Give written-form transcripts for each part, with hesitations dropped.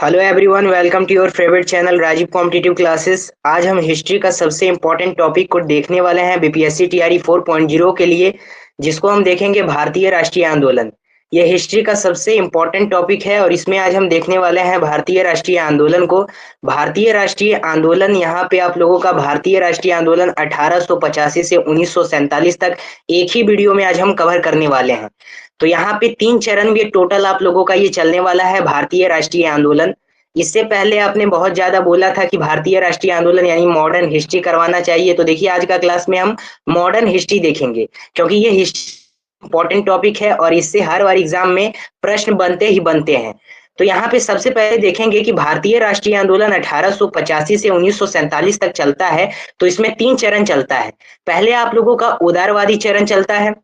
Hello everyone, welcome to your favourite channel Rajiv competitive classes. आज हम history का सबसे इम्पोर्टेंट टॉपिक को देखने वाले हैं बीपीएससी टीआरई 4.0 के लिए, जिसको हम देखेंगे भारतीय राष्ट्रीय आंदोलन। यह हिस्ट्री का सबसे इम्पोर्टेंट टॉपिक है और इसमें आज हम देखने वाले हैं भारतीय राष्ट्रीय आंदोलन को। भारतीय राष्ट्रीय आंदोलन, यहाँ पे आप लोगों का भारतीय राष्ट्रीय आंदोलन 1885 से 1947 तक एक ही वीडियो में आज हम कवर करने वाले हैं। तो यहाँ पे 3 चरण में टोटल आप लोगों का ये चलने वाला है भारतीय राष्ट्रीय आंदोलन। इससे पहले आपने बहुत ज्यादा बोला था कि भारतीय राष्ट्रीय आंदोलन यानी मॉडर्न हिस्ट्री करवाना चाहिए, तो देखिए आज का क्लास में हम मॉडर्न हिस्ट्री देखेंगे, क्योंकि ये हिस्ट्री इंपॉर्टेंट टॉपिक है और इससे हर बार एग्जाम में प्रश्न बनते ही बनते हैं। तो यहाँ पे सबसे पहले देखेंगे कि भारतीय राष्ट्रीय आंदोलन 1885 से 1947 तक चलता है। तो इसमें 3 चरण चलता है। पहले आप लोगों का उदारवादी चरण चलता है,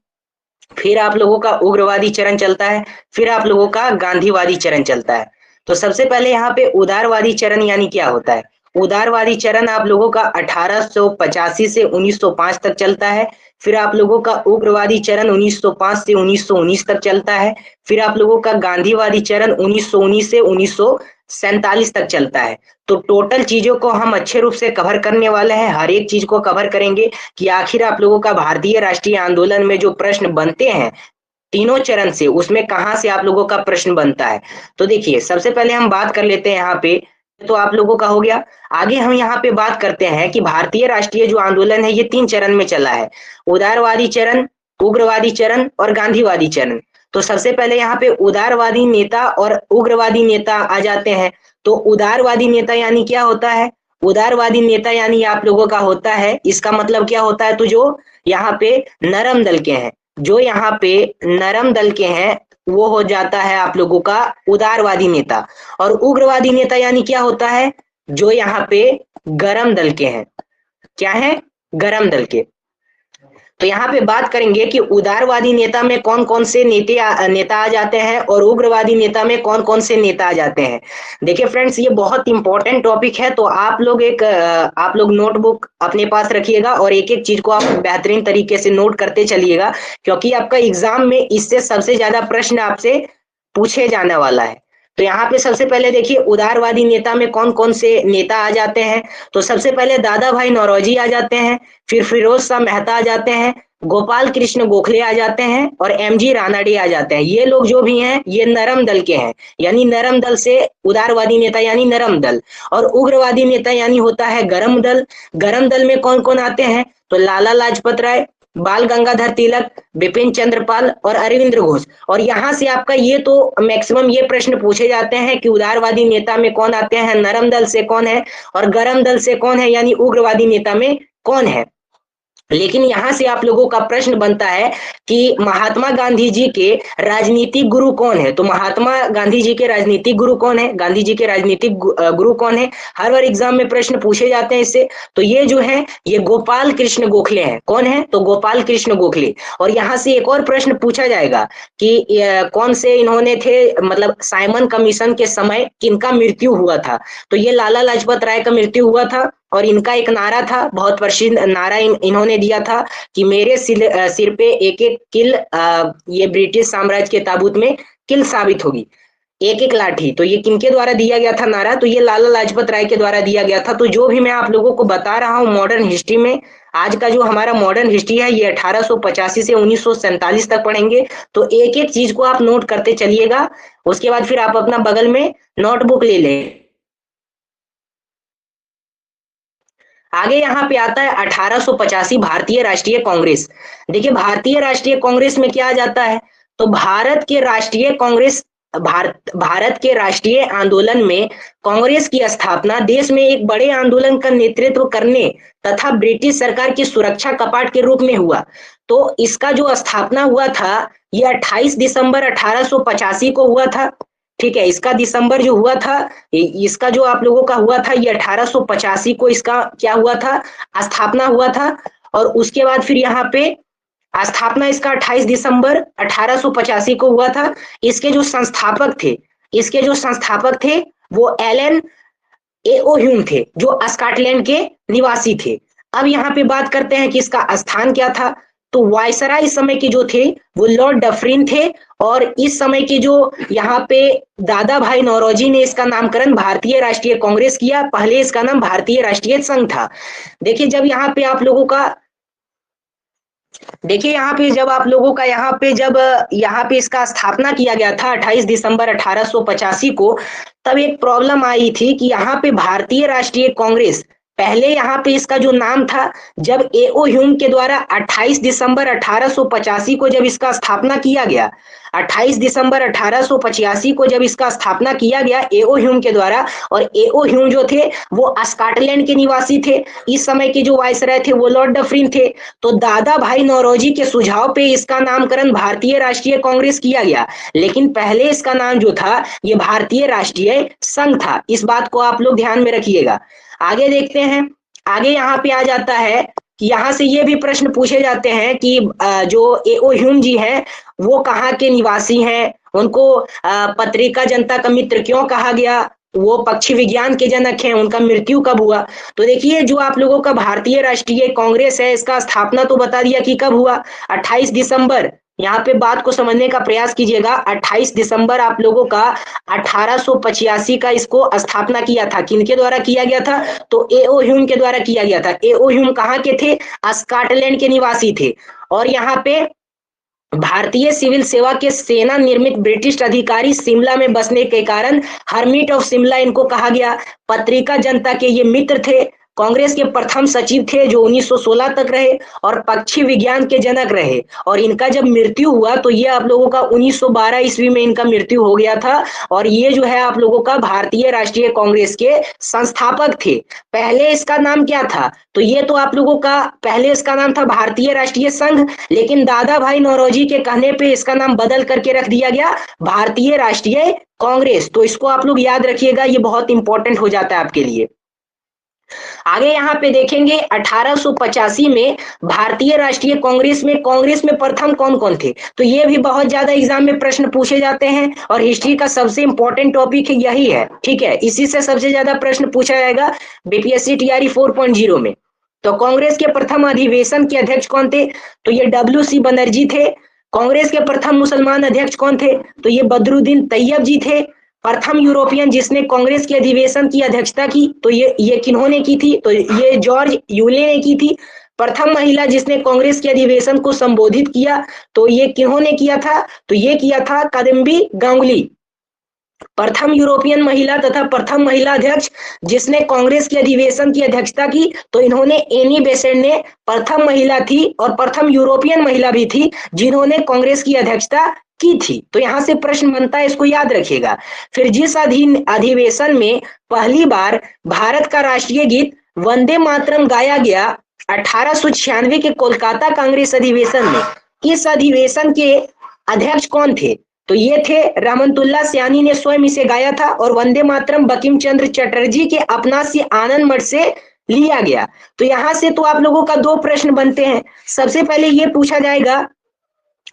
फिर आप लोगों का उग्रवादी चरण चलता है, फिर आप लोगों का गांधीवादी चरण चलता है। तो सबसे पहले यहाँ पे उदारवादी चरण यानी क्या होता है। उदारवादी चरण आप लोगों का 1885 से 1905 तक चलता है। फिर आप लोगों का उग्रवादी चरण 1905 से 1919 तक चलता है। फिर आप लोगों का गांधीवादी चरण 1919 से 1947 तक चलता है। तो टोटल चीजों को हम अच्छे रूप से कवर करने वाले हैं, हर एक चीज को कवर करेंगे कि आखिर आप लोगों का भारतीय राष्ट्रीय आंदोलन में जो प्रश्न बनते हैं तीनों चरण से, उसमें कहां से आप लोगों का प्रश्न बनता है। तो देखिए सबसे पहले हम बात कर लेते हैं यहाँ पे, तो आप लोगों का हो गया। आगे हम यहाँ पे बात करते हैं कि भारतीय राष्ट्रीय जो आंदोलन है ये 3 चरण में चला है, उदारवादी चरण, उग्रवादी चरण और गांधीवादी चरण। तो सबसे पहले यहाँ पे उदारवादी नेता और उग्रवादी नेता आ जाते हैं। तो उदारवादी नेता यानी क्या होता है। उदारवादी नेता यानी आप लोगों का होता है, इसका मतलब क्या होता है, तो जो यहाँ पे नरम दल के हैं, जो यहाँ पे नरम दल के हैं वो हो जाता है आप लोगों का उदारवादी नेता। और उग्रवादी नेता यानी क्या होता है, जो यहाँ पे गरम दल के हैं। क्या है, गरम दल के। तो यहाँ पे बात करेंगे कि उदारवादी नेता में कौन कौन से नेता आ जाते हैं और उग्रवादी नेता में कौन कौन से नेता आ जाते हैं। देखिए फ्रेंड्स, ये बहुत इंपॉर्टेंट टॉपिक है, तो आप लोग नोटबुक अपने पास रखिएगा और एक एक चीज को आप बेहतरीन तरीके से नोट करते चलिएगा, क्योंकि आपका एग्जाम में इससे सबसे ज्यादा प्रश्न आपसे पूछे जाने वाला है। तो यहाँ पे सबसे पहले देखिए उदारवादी नेता में कौन कौन से नेता आ जाते हैं। तो सबसे पहले दादा भाई नौरोजी आ जाते हैं, फिर फिरोज शाह मेहता आ जाते हैं, गोपाल कृष्ण गोखले आ जाते हैं और एमजी रानाडे आ जाते हैं। ये लोग जो भी हैं ये नरम दल के हैं, यानी नरम दल से उदारवादी नेता यानी नरम दल। और उग्रवादी नेता यानी होता है गरम दल। गरम दल में कौन कौन आते हैं, तो लाला लाजपत राय, बाल गंगाधर तिलक, बिपिन चंद्र पाल और अरविंद घोष। और यहाँ से आपका ये तो मैक्सिमम ये प्रश्न पूछे जाते हैं कि उदारवादी नेता में कौन आते हैं, नरम दल से कौन है और गरम दल से कौन है, यानी उग्रवादी नेता में कौन है। लेकिन यहाँ से आप लोगों का प्रश्न बनता है कि महात्मा गांधी जी के राजनीतिक गुरु कौन है। तो महात्मा गांधी जी के राजनीतिक गुरु कौन है, गांधी जी के राजनीतिक गुरु कौन है, हर बार एग्जाम में प्रश्न पूछे जाते हैं इससे। तो ये जो है ये गोपाल कृष्ण गोखले हैं। कौन है, तो गोपाल कृष्ण गोखले। और यहाँ से एक और प्रश्न पूछा जाएगा कि कौन से इन्होंने थे, मतलब साइमन कमीशन के समय किनका मृत्यु हुआ था। तो ये लाला लाजपत राय का मृत्यु हुआ था और इनका एक नारा था, बहुत प्रसिद्ध नारा इन्होंने दिया था कि मेरे सिर पे एक एक किल ये ब्रिटिश साम्राज्य के ताबूत में किल साबित होगी, एक एक लाठी। तो ये किनके द्वारा दिया गया था नारा, तो ये लाला लाजपत राय के द्वारा दिया गया था। तो जो भी मैं आप लोगों को बता रहा हूँ मॉडर्न हिस्ट्री में, आज का जो हमारा मॉडर्न हिस्ट्री है ये 1885 से 1947 तक पढ़ेंगे। तो एक एक चीज को आप नोट करते चलिएगा, उसके बाद फिर आप अपना बगल में नोटबुक ले लें। आगे यहाँ पे आता है 1885 भारतीय राष्ट्रीय कांग्रेस। देखिए भारतीय राष्ट्रीय कांग्रेस में क्या आ जाता है, तो भारत के राष्ट्रीय आंदोलन में कांग्रेस की स्थापना देश में एक बड़े आंदोलन का नेतृत्व करने तथा ब्रिटिश सरकार की सुरक्षा कपाट के रूप में हुआ। तो इसका जो स्थापना हुआ था ये 28 दिसंबर 1885 को हुआ था। ठीक है, इसका दिसंबर जो हुआ था, इसका जो आप लोगों का हुआ था ये 1885 को इसका क्या हुआ था, स्थापना हुआ था। और उसके बाद फिर यहाँ पे स्थापना इसका 28 दिसंबर 1885 को हुआ था। इसके जो संस्थापक थे वो एलन एओ ह्यूम थे, जो स्कॉटलैंड के निवासी थे। अब यहाँ पे बात करते हैं कि इसका स्थान क्या था। तो वायसराय इस समय के जो थे वो लॉर्ड डफरिन थे, और इस समय के जो यहाँ पे दादा भाई नौरोजी ने इसका नामकरण भारतीय राष्ट्रीय कांग्रेस किया। पहले इसका नाम भारतीय राष्ट्रीय संघ था। देखिए जब यहाँ पे आप लोगों का देखिए यहाँ पे जब आप लोगों का यहाँ पे इसका स्थापना किया गया था 28 दिसंबर 1885 को, तब एक प्रॉब्लम आई थी कि यहाँ पे भारतीय राष्ट्रीय कांग्रेस, पहले यहाँ पे इसका जो नाम था, जब एओ ह्यूम के द्वारा 28 दिसंबर 1885 को जब इसका स्थापना किया गया, 28 दिसंबर 1885 को जब इसका स्थापना किया गया एओ ह्यूम के द्वारा, और एओ ह्यूम जो थे वो स्कॉटलैंड के निवासी थे। इस समय के जो वायसराय थे वो लॉर्ड डफरिन थे। तो दादा भाई नौरोजी के सुझाव पे इसका नामकरण भारतीय राष्ट्रीय कांग्रेस किया गया, लेकिन पहले इसका नाम जो था ये भारतीय राष्ट्रीय संघ था। इस बात को आप लोग ध्यान में रखिएगा। आगे देखते हैं, आगे यहाँ पे आ जाता है कि यहाँ से ये भी प्रश्न पूछे जाते हैं कि जो एओ ह्यूम जी हैं वो कहाँ के निवासी हैं, उनको पत्रिका जनता का मित्र क्यों कहा गया, वो पक्षी विज्ञान के जनक हैं, उनका मृत्यु कब हुआ। तो देखिए जो आप लोगों का भारतीय राष्ट्रीय कांग्रेस है, इसका स्थापना तो बता दिया कि कब हुआ, 28 दिसंबर। यहाँ पे बात को समझने का प्रयास कीजिएगा। 28 दिसंबर आप लोगों का 1885 का इसको स्थापना किया था। किनके द्वारा किया गया था, तो एओ ह्यूम के द्वारा किया गया था। एओ ह्यूम कहाँ के थे, स्कॉटलैंड के निवासी थे। और यहाँ पे भारतीय सिविल सेवा के सेना निर्मित ब्रिटिश अधिकारी शिमला में बसने के कारण हर्मिट ऑफ शिमला इनको कहा गया। पत्रिका जनता के ये मित्र थे। कांग्रेस के प्रथम सचिव थे जो 1916 तक रहे, और पक्षी विज्ञान के जनक रहे। और इनका जब मृत्यु हुआ तो ये आप लोगों का 1912 ईस्वी में इनका मृत्यु हो गया था। और ये जो है आप लोगों का भारतीय राष्ट्रीय कांग्रेस के संस्थापक थे। पहले इसका नाम क्या था, तो ये तो आप लोगों का पहले इसका नाम था भारतीय राष्ट्रीय संघ, लेकिन दादा भाई नौरोजी के कहने पे इसका नाम बदल करके रख दिया गया भारतीय राष्ट्रीय कांग्रेस। तो इसको आप लोग याद रखिएगा, ये बहुत इंपॉर्टेंट हो जाता है आपके लिए। आगे यहाँ पे देखेंगे 1885 में भारतीय राष्ट्रीय कांग्रेस में प्रथम कौन कौन थे, तो ये भी बहुत ज्यादा एग्जाम में प्रश्न पूछे जाते हैं, और हिस्ट्री का सबसे इंपॉर्टेंट टॉपिक यही है। ठीक है, इसी से सबसे ज्यादा प्रश्न पूछा जाएगा बीपीएससी टीआरई 4.0 में। तो कांग्रेस के प्रथम अधिवेशन के अध्यक्ष कौन थे, तो ये WC बनर्जी थे। कांग्रेस के प्रथम मुसलमान अध्यक्ष कौन थे, तो ये बदरुद्दीन तैयब जी थे। प्रथम यूरोपियन जिसने कांग्रेस के अधिवेशन की अध्यक्षता की, तो ये किन्होंने की थी, तो ये जॉर्ज यूले ने की थी। प्रथम महिला जिसने कांग्रेस के अधिवेशन को संबोधित किया, तो ये किन्होंने किया था, तो ये किया था कादम्बी गांगुली। प्रथम यूरोपियन महिला तथा प्रथम महिला अध्यक्ष जिसने कांग्रेस के अधिवेशन की अध्यक्षता की, तो इन्होंने एनी बेसेंट ने प्रथम महिला थी, और प्रथम यूरोपियन महिला भी थी जिन्होंने कांग्रेस की अध्यक्षता की थी। तो यहां से प्रश्न बनता है, इसको याद रखिएगा। फिर जिस अधिवेशन में पहली बार भारत का राष्ट्रीय गीत वंदे मातरम गाया गया 1896 के कोलकाता कांग्रेस अधिवेशन में, इस अधिवेशन के अध्यक्ष कौन थे, तो ये थे रहमतुल्लाह सयानी ने स्वयं इसे गाया था। और वंदे मातरम बंकिम चंद्र चटर्जी के अपना से आनंद मठ से लिया गया। तो यहां से तो आप लोगों का दो प्रश्न बनते हैं। सबसे पहले ये पूछा जाएगा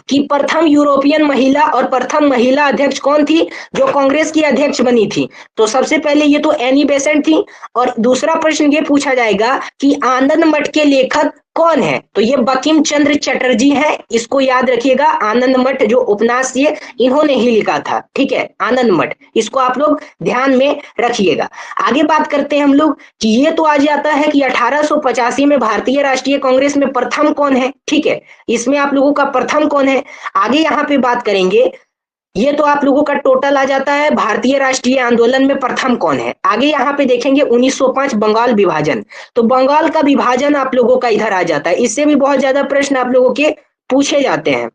कि प्रथम यूरोपियन महिला और प्रथम महिला अध्यक्ष कौन थी जो कांग्रेस की अध्यक्ष बनी थी, तो सबसे पहले ये तो एनी बेसेंट थी। और दूसरा प्रश्न ये पूछा जाएगा कि आनंद मठ के लेखक कौन है, तो ये बंकिम चंद्र चटर्जी है। इसको याद रखिएगा, आनंद मठ जो उपन्यास ये इन्होंने ही लिखा था। ठीक है, आनंद मठ, इसको आप लोग ध्यान में रखिएगा। आगे बात करते हैं हम लोग कि ये तो आ जाता है कि 1885 में भारतीय राष्ट्रीय कांग्रेस में प्रथम कौन है। ठीक है, इसमें आप लोगों का प्रथम कौन है। आगे यहाँ पे बात करेंगे, ये तो आप लोगों का टोटल आ जाता है भारतीय राष्ट्रीय आंदोलन में प्रथम कौन है। आगे यहाँ पे देखेंगे 1905 बंगाल विभाजन, तो बंगाल का विभाजन आप लोगों का इधर आ जाता है। इससे भी बहुत ज्यादा प्रश्न आप लोगों के पूछे जाते हैं।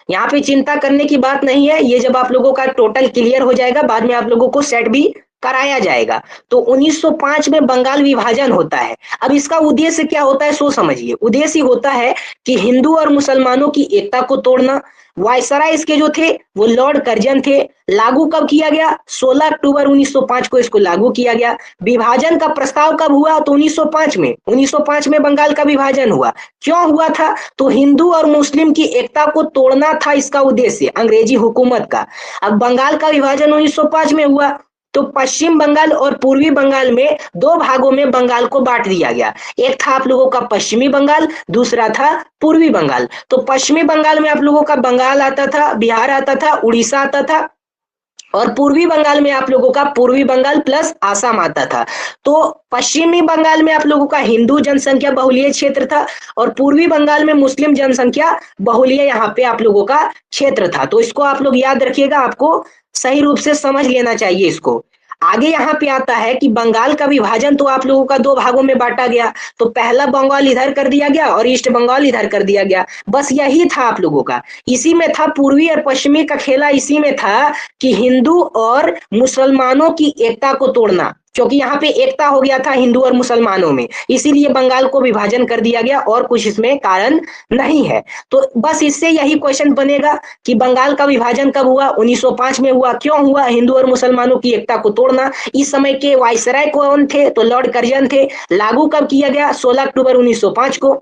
यहाँ पे चिंता करने की बात नहीं है, ये जब आप लोगों का टोटल क्लियर हो जाएगा बाद में आप लोगों को सेट भी कराया जाएगा। तो 1905 में बंगाल विभाजन होता है। अब इसका उद्देश्य क्या होता है सो समझिए। उद्देश्य होता है कि हिंदू और मुसलमानों की एकता को तोड़ना। वायसराय इसके जो थे वो लॉर्ड कर्जन थे। लागू कब किया गया, 16 अक्टूबर 1905 को इसको लागू किया गया। विभाजन का प्रस्ताव कब हुआ, तो 1905 में बंगाल का विभाजन हुआ। क्यों हुआ था, तो हिंदू और मुस्लिम की एकता को तोड़ना था इसका उद्देश्य अंग्रेजी हुकूमत का। अब बंगाल का विभाजन 1905 में हुआ, तो पश्चिम बंगाल और पूर्वी बंगाल में दो भागों में बंगाल को बांट दिया गया। एक था आप लोगों का पश्चिमी बंगाल, दूसरा था पूर्वी बंगाल। तो पश्चिमी बंगाल में आप लोगों का बंगाल आता था, बिहार आता था, उड़ीसा आता था, और पूर्वी बंगाल में आप लोगों का पूर्वी बंगाल प्लस आसाम आता था। तो पश्चिमी बंगाल में आप लोगों का हिंदू जनसंख्या बहुलीय क्षेत्र था, और पूर्वी बंगाल में मुस्लिम जनसंख्या बहुलीय यहाँ पे आप लोगों का क्षेत्र था। तो इसको आप लोग याद रखिएगा, आपको सही रूप से समझ लेना चाहिए इसको। आगे यहाँ पे आता है कि बंगाल का विभाजन तो आप लोगों का दो भागों में बांटा गया। तो पहला बंगाल इधर कर दिया गया और ईस्ट बंगाल इधर कर दिया गया, बस यही था आप लोगों का। इसी में था पूर्वी और पश्चिमी का खेला, इसी में था कि हिंदू और मुसलमानों की एकता को तोड़ना, क्योंकि यहाँ पे एकता हो गया था हिंदू और मुसलमानों में, इसीलिए बंगाल को विभाजन कर दिया गया, और कुछ इसमें कारण नहीं है। तो बस इससे यही क्वेश्चन बनेगा कि बंगाल का विभाजन कब हुआ? 1905 में हुआ। क्यों हुआ? हिंदू और मुसलमानों की एकता को तोड़ना। इस समय के वायसराय कौन थे? तो लॉर्ड कर्जन थे। लागू कब किया गया? 16 अक्टूबर 1905 को।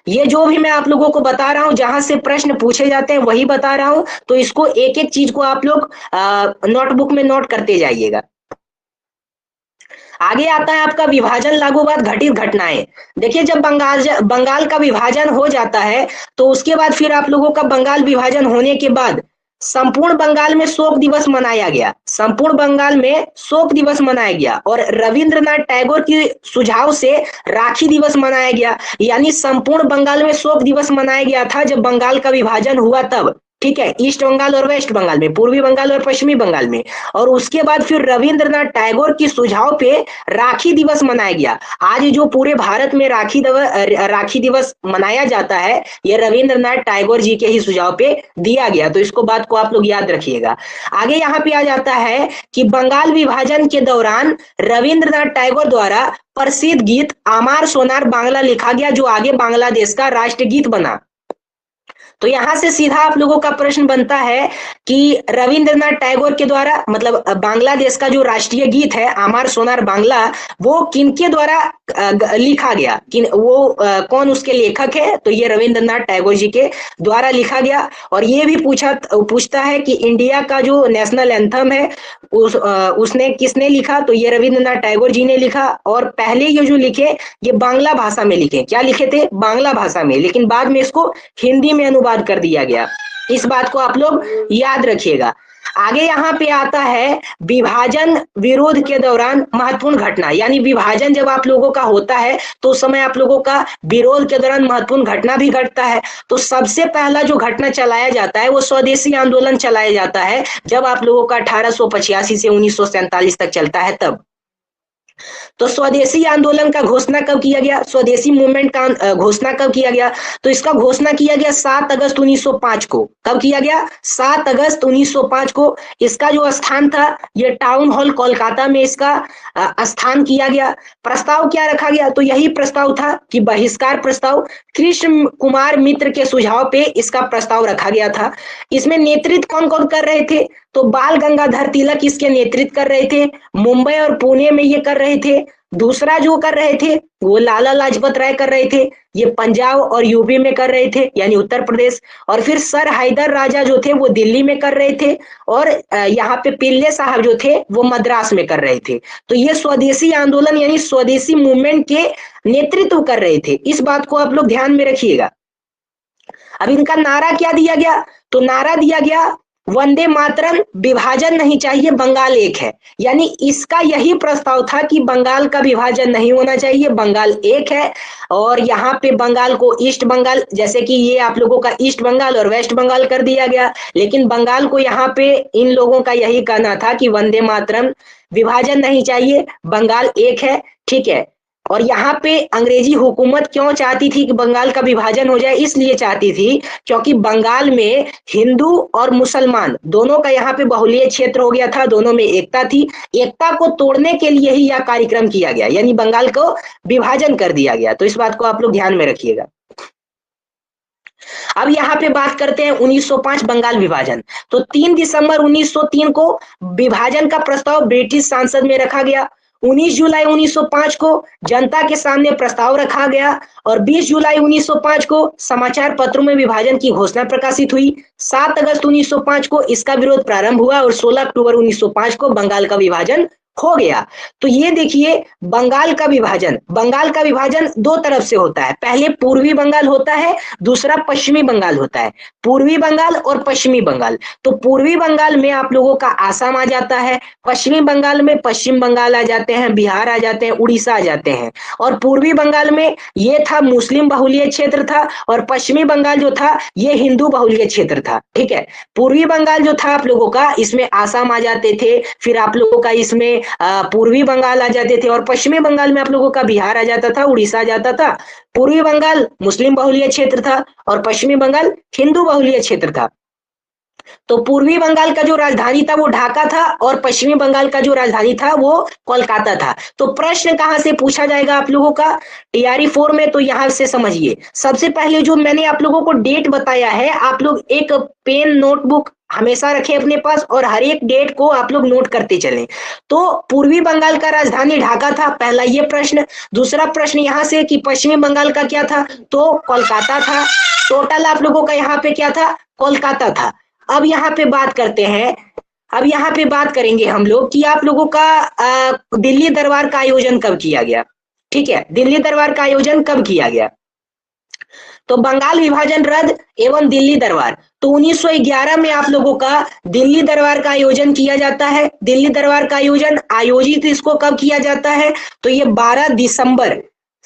ये जो भी मैं आप लोगों को बता रहा हूं, जहां से प्रश्न पूछे जाते हैं वही बता रहा हूं, तो इसको एक एक चीज को आप लोग नोटबुक में नोट करते जाइएगा। आगे आता है आपका विभाजन लागू बाद घटित घटनाएं। देखिए, जब बंगाल का विभाजन हो जाता है तो उसके बाद फिर आप लोगों का बंगाल विभाजन होने के बाद संपूर्ण बंगाल में शोक दिवस मनाया गया। संपूर्ण बंगाल में शोक दिवस मनाया गया, और रविंद्रनाथ टैगोर के सुझाव से राखी दिवस मनाया गया। यानी संपूर्ण बंगाल में शोक दिवस मनाया गया था जब बंगाल का विभाजन हुआ तब। ठीक है, ईस्ट बंगाल और वेस्ट बंगाल में, पूर्वी बंगाल और पश्चिमी बंगाल में। और उसके बाद फिर रविंद्रनाथ टैगोर की सुझाव पे राखी दिवस मनाया गया। आज जो पूरे भारत में राखी दिवस मनाया जाता है, ये रविंद्रनाथ टैगोर जी के ही सुझाव पे दिया गया। तो इसको बात को आप लोग याद रखिएगा। आगे यहाँ पे आ जाता है कि बंगाल विभाजन के दौरान रविंद्रनाथ टैगोर द्वारा प्रसिद्ध गीत आमार सोनार बांग्ला लिखा गया, जो आगे बांग्लादेश का राष्ट्रगीत बना। तो यहां से सीधा आप लोगों का प्रश्न बनता है कि रविंद्रनाथ टैगोर के द्वारा, मतलब बांग्लादेश का जो राष्ट्रीय गीत है आमार सोनार बांग्ला, वो किनके द्वारा लिखा गया? कौन उसके लेखक है? तो ये रविंद्रनाथ टैगोर जी के द्वारा लिखा गया। और ये भी पूछता है कि इंडिया का जो नेशनल एंथम है उसने किसने लिखा? तो ये रविंद्रनाथ टैगोर जी ने लिखा। और पहले ये जो लिखे, ये बांग्ला भाषा में लिखे। क्या लिखे थे? बांग्ला भाषा में, लेकिन बाद में इसको हिंदी में अनुवाद कर दिया गया। इस बात को आप लोग याद रखिएगा। आगे यहाँ पे आता है विभाजन विरोध के दौरान महत्वपूर्ण घटना। यानी विभाजन जब आप लोगों का होता है तो उस समय आप लोगों का विरोध के दौरान महत्वपूर्ण घटना भी घटता है। तो सबसे पहला जो घटना चलाया जाता है वो स्वदेशी आंदोलन चलाया जाता है, जब आप लोगों का 1885 से 1947 तक चलता है तब। तो स्वदेशी आंदोलन का घोषणा कब किया गया? स्वदेशी मूवमेंट का घोषणा कब किया गया? तो इसका घोषणा किया गया 7 अगस्त 1905 को। कब किया गया? 7 अगस्त 1905 को। इसका जो स्थान था, ये टाउन हॉल कोलकाता में इसका स्थान किया गया। प्रस्ताव क्या रखा गया? तो यही प्रस्ताव था कि बहिष्कार प्रस्ताव। कृष्ण कुमार मित्र के सुझाव पे इसका प्रस्ताव रखा गया था। इसमें नेतृत्व कौन कौन कर रहे थे? तो बाल गंगाधर तिलक इसके नेतृत्व कर रहे थे। मुंबई और पुणे में ये कर रहे थे। दूसरा जो कर रहे थे वो लाला लाजपत राय कर रहे थे, ये पंजाब और यूपी में कर रहे थे, यानी उत्तर प्रदेश। और फिर सर हैदर राजा जो थे वो दिल्ली में कर रहे थे, और यहाँ पे पिल्ले साहब जो थे वो मद्रास में कर रहे थे। तो ये स्वदेशी आंदोलन यानी स्वदेशी मूवमेंट के नेतृत्व कर रहे थे। इस बात को आप लोग ध्यान में रखिएगा। अब इनका नारा क्या दिया गया? तो नारा दिया गया वंदे मातरम, विभाजन नहीं चाहिए, बंगाल एक है। यानी इसका यही प्रस्ताव था कि बंगाल का विभाजन नहीं होना चाहिए, बंगाल एक है। और यहाँ पे बंगाल को ईस्ट बंगाल, जैसे कि ये आप लोगों का ईस्ट बंगाल और वेस्ट बंगाल कर दिया गया, लेकिन बंगाल को यहाँ पे इन लोगों का यही कहना था कि वंदे मातरम, विभाजन नहीं चाहिए, बंगाल एक है। ठीक है। और यहाँ पे अंग्रेजी हुकूमत क्यों चाहती थी कि बंगाल का विभाजन हो जाए? इसलिए चाहती थी क्योंकि बंगाल में हिंदू और मुसलमान दोनों का यहाँ पे बहुलीय क्षेत्र हो गया था, दोनों में एकता थी। एकता को तोड़ने के लिए ही यह कार्यक्रम किया गया, यानी बंगाल को विभाजन कर दिया गया। तो इस बात को आप लोग ध्यान में रखिएगा। अब यहाँ पे बात करते हैं 1905 बंगाल विभाजन। तो 3 दिसंबर 1903 को विभाजन का प्रस्ताव ब्रिटिश संसद में रखा गया। 19 जुलाई 1905 को जनता के सामने प्रस्ताव रखा गया और 20 जुलाई 1905 को समाचार पत्रों में विभाजन की घोषणा प्रकाशित हुई। 7 अगस्त 1905 को इसका विरोध प्रारंभ हुआ और 16 अक्टूबर 1905 को बंगाल का विभाजन हो गया। तो ये देखिए बंगाल का विभाजन दो तरफ से होता है। पहले पूर्वी बंगाल होता है, दूसरा पश्चिमी बंगाल होता है। पूर्वी बंगाल और पश्चिमी बंगाल। तो पूर्वी बंगाल में आप लोगों का आसाम आ जाता है, पश्चिमी बंगाल में पश्चिम बंगाल आ जाते हैं, बिहार आ जाते हैं, उड़ीसा आ जाते हैं। और पूर्वी बंगाल में ये था मुस्लिम बहुल्य क्षेत्र था और पश्चिमी बंगाल जो था ये हिंदू बहुल्य क्षेत्र था। ठीक है, पूर्वी बंगाल जो था आप लोगों का इसमें आसाम आ जाते थे, फिर आप लोगों का इसमें पूर्वी बंगाल आ जाते थे और पश्चिमी बंगाल में आप लोगों का बिहार आ जाता था, उड़ीसा आ जाता था। पूर्वी बंगाल मुस्लिम बहुल्य क्षेत्र था और पश्चिमी बंगाल हिंदू बहुल्य क्षेत्र था। तो पूर्वी बंगाल का जो राजधानी था वो ढाका था और पश्चिमी बंगाल का जो राजधानी था वो कोलकाता था। तो प्रश्न कहां से पूछा जाएगा आप लोगों का टीआरई 4 में, तो यहां से समझिए। सबसे पहले जो मैंने आप लोगों को डेट बताया है, आप लोग एक पेन नोटबुक हमेशा रखें अपने पास और हर एक डेट को आप लोग नोट करते चलें। तो पूर्वी बंगाल का राजधानी ढाका था, पहला ये प्रश्न। दूसरा प्रश्न यहां से कि पश्चिमी बंगाल का क्या था, तो कोलकाता था। टोटल आप लोगों का यहाँ पे क्या था, कोलकाता था। अब यहाँ पे बात करते हैं, अब यहाँ पे बात करेंगे हम लोग कि आप लोगों का दिल्ली दरबार का आयोजन कब किया गया। ठीक है, दिल्ली दरबार का आयोजन कब किया गया, तो बंगाल विभाजन रद्द एवं दिल्ली दरबार। तो 1911 में आप लोगों का दिल्ली दरबार का आयोजन किया जाता है। दिल्ली दरबार का आयोजन आयोजित इसको कब किया जाता है, तो ये 12 दिसंबर,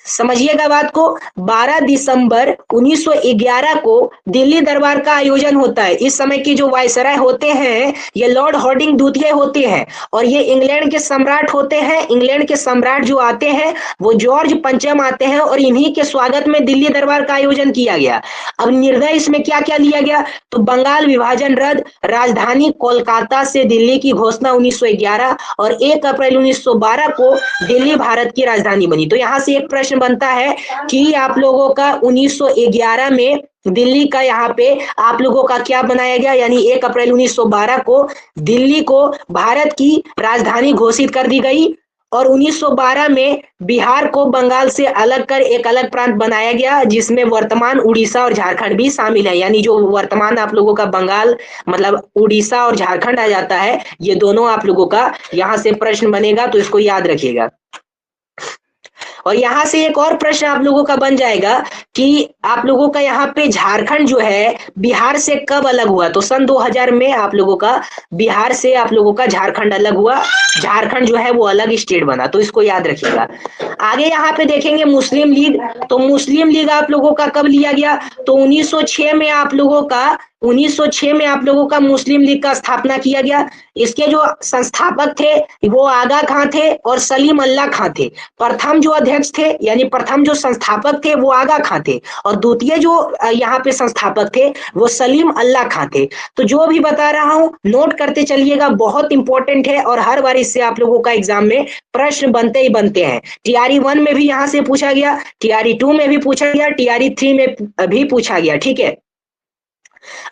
समझिएगा बात को, 12 दिसंबर 1911 को दिल्ली दरबार का आयोजन होता है। इस समय के जो वायसराय होते हैं ये लॉर्ड हॉर्डिंग द्वितीय होते हैं और ये इंग्लैंड के सम्राट होते हैं। इंग्लैंड के सम्राट जो आते हैं वो जॉर्ज पंचम आते हैं और इन्हीं के स्वागत में दिल्ली दरबार का आयोजन किया गया। अब निर्णय इसमें क्या क्या लिया गया, तो बंगाल विभाजन रद्द, राजधानी कोलकाता से दिल्ली की घोषणा 1911 और 1 अप्रैल 1912 को दिल्ली भारत की राजधानी बनी। तो यहाँ से एक प्रश्न बनता है कि आप लोगों का 1911 में दिल्ली का यहाँ पे आप लोगों का क्या बनाया गया, यानी 1 अप्रैल 1912 को दिल्ली को भारत की राजधानी घोषित कर दी गई और 1912 में बिहार को बंगाल से अलग कर एक अलग प्रांत बनाया गया जिसमें वर्तमान उड़ीसा और झारखंड भी शामिल है। यानी जो वर्तमान आप लोगों का बंगाल मतलब उड़ीसा और झारखंड आ जाता है, ये दोनों आप लोगों का यहाँ से प्रश्न बनेगा, तो इसको याद रखिएगा। और यहाँ से एक और प्रश्न आप लोगों का बन जाएगा कि आप लोगों का यहाँ पे झारखंड जो है बिहार से कब अलग हुआ, तो सन 2000 में आप लोगों का बिहार से आप लोगों का झारखंड अलग हुआ, झारखंड जो है वो अलग स्टेट बना, तो इसको याद रखिएगा। आगे यहाँ पे देखेंगे मुस्लिम लीग, तो मुस्लिम लीग आप लोगों का कब लिया गया, तो 1906 में आप लोगों का मुस्लिम लीग का स्थापना किया गया। इसके जो संस्थापक थे वो आगा खां थे और सलीम अल्लाह खां थे। प्रथम जो अध्यक्ष थे यानी प्रथम जो संस्थापक थे वो आगा खां थे और द्वितीय जो यहाँ पे संस्थापक थे वो सलीम अल्लाह खां थे। तो जो भी बता रहा हूँ नोट करते चलिएगा, बहुत इंपॉर्टेंट है और हर बार इससे आप लोगों का एग्जाम में प्रश्न बनते ही बनते हैं। टीआरई 1 में भी यहाँ से पूछा गया, टीआरई 2 में भी पूछा गया, टीआरई 3 में भी पूछा गया। ठीक है,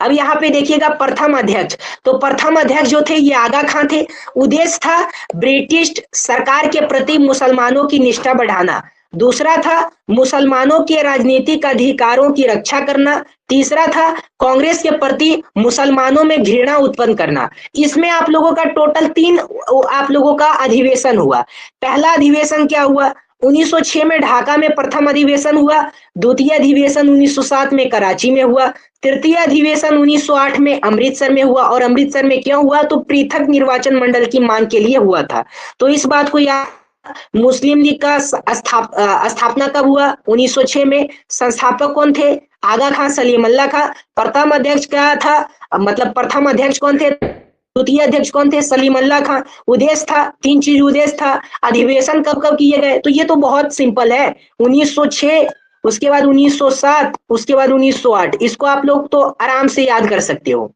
अब यहाँ पे देखिएगा प्रथम अध्यक्ष, तो प्रथम अध्यक्ष जो थे ये आगा खां थे। उद्देश्य था ब्रिटिश सरकार के प्रति मुसलमानों की निष्ठा बढ़ाना। दूसरा था मुसलमानों के राजनीतिक अधिकारों की रक्षा करना। तीसरा था कांग्रेस के प्रति मुसलमानों में घृणा उत्पन्न करना। इसमें आप लोगों का टोटल 3 आप लोगों का अधिवेशन हुआ। पहला अधिवेशन क्या हुआ, 1906 में ढाका में प्रथम अधिवेशन हुआ। द्वितीय अधिवेशन 1907 में कराची में हुआ। तृतीय अधिवेशन 1908 में अमृतसर में हुआ और अमृतसर में क्यों हुआ, तो पृथक निर्वाचन मंडल की मांग के लिए हुआ था। तो इस बात को याद, मुस्लिम लीग का स्थापना कब हुआ, 1906 में। संस्थापक कौन थे, आगा खां, सलीम अल्लाह खां। प्रथम अध्यक्ष क्या था, मतलब प्रथम अध्यक्ष कौन थे, द्वितीय अध्यक्ष कौन थे, सलीम अल्लाह खां। उद्देश्य था 3 चीज उद्देश्य था। अधिवेशन कब कब किए गए, तो ये तो बहुत सिंपल है, 1906, उसके बाद 1907, उसके बाद 1908। इसको आप लोग तो आराम से याद कर सकते हो।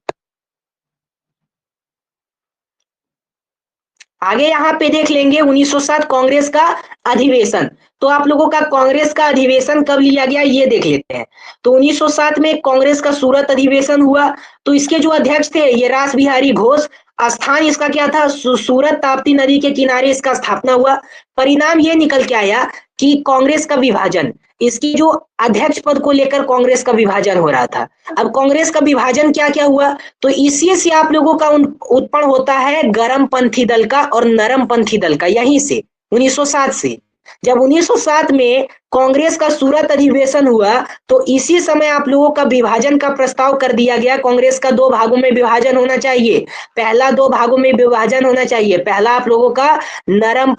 आगे यहाँ पे देख लेंगे 1907 कांग्रेस का अधिवेशन। तो आप लोगों का कांग्रेस का अधिवेशन कब लिया गया ये देख लेते हैं। तो 1907 में कांग्रेस का सूरत अधिवेशन हुआ। तो इसके जो अध्यक्ष थे ये रास बिहारी घोष, स्थान इसका क्या था, सूरत ताप्ती नदी के किनारे इसका स्थापना हुआ। परिणाम ये निकल के आया कि कांग्रेस का विभाजन, इसकी जो अध्यक्ष पद को लेकर कांग्रेस का विभाजन हो रहा था। अब कांग्रेस का विभाजन क्या क्या हुआ, तो इसी से आप लोगों का उत्पन्न होता है गरम पंथी दल का और नरम पंथी दल का, यहीं से 1907 से। जब 1907 में कांग्रेस का सूरत अधिवेशन हुआ तो इसी समय आप लोगों का विभाजन का प्रस्ताव कर दिया गया। कांग्रेस का दो भागों में विभाजन होना चाहिए, पहला दो भागों में विभाजन होना चाहिए, पहला आप लोगों का नरम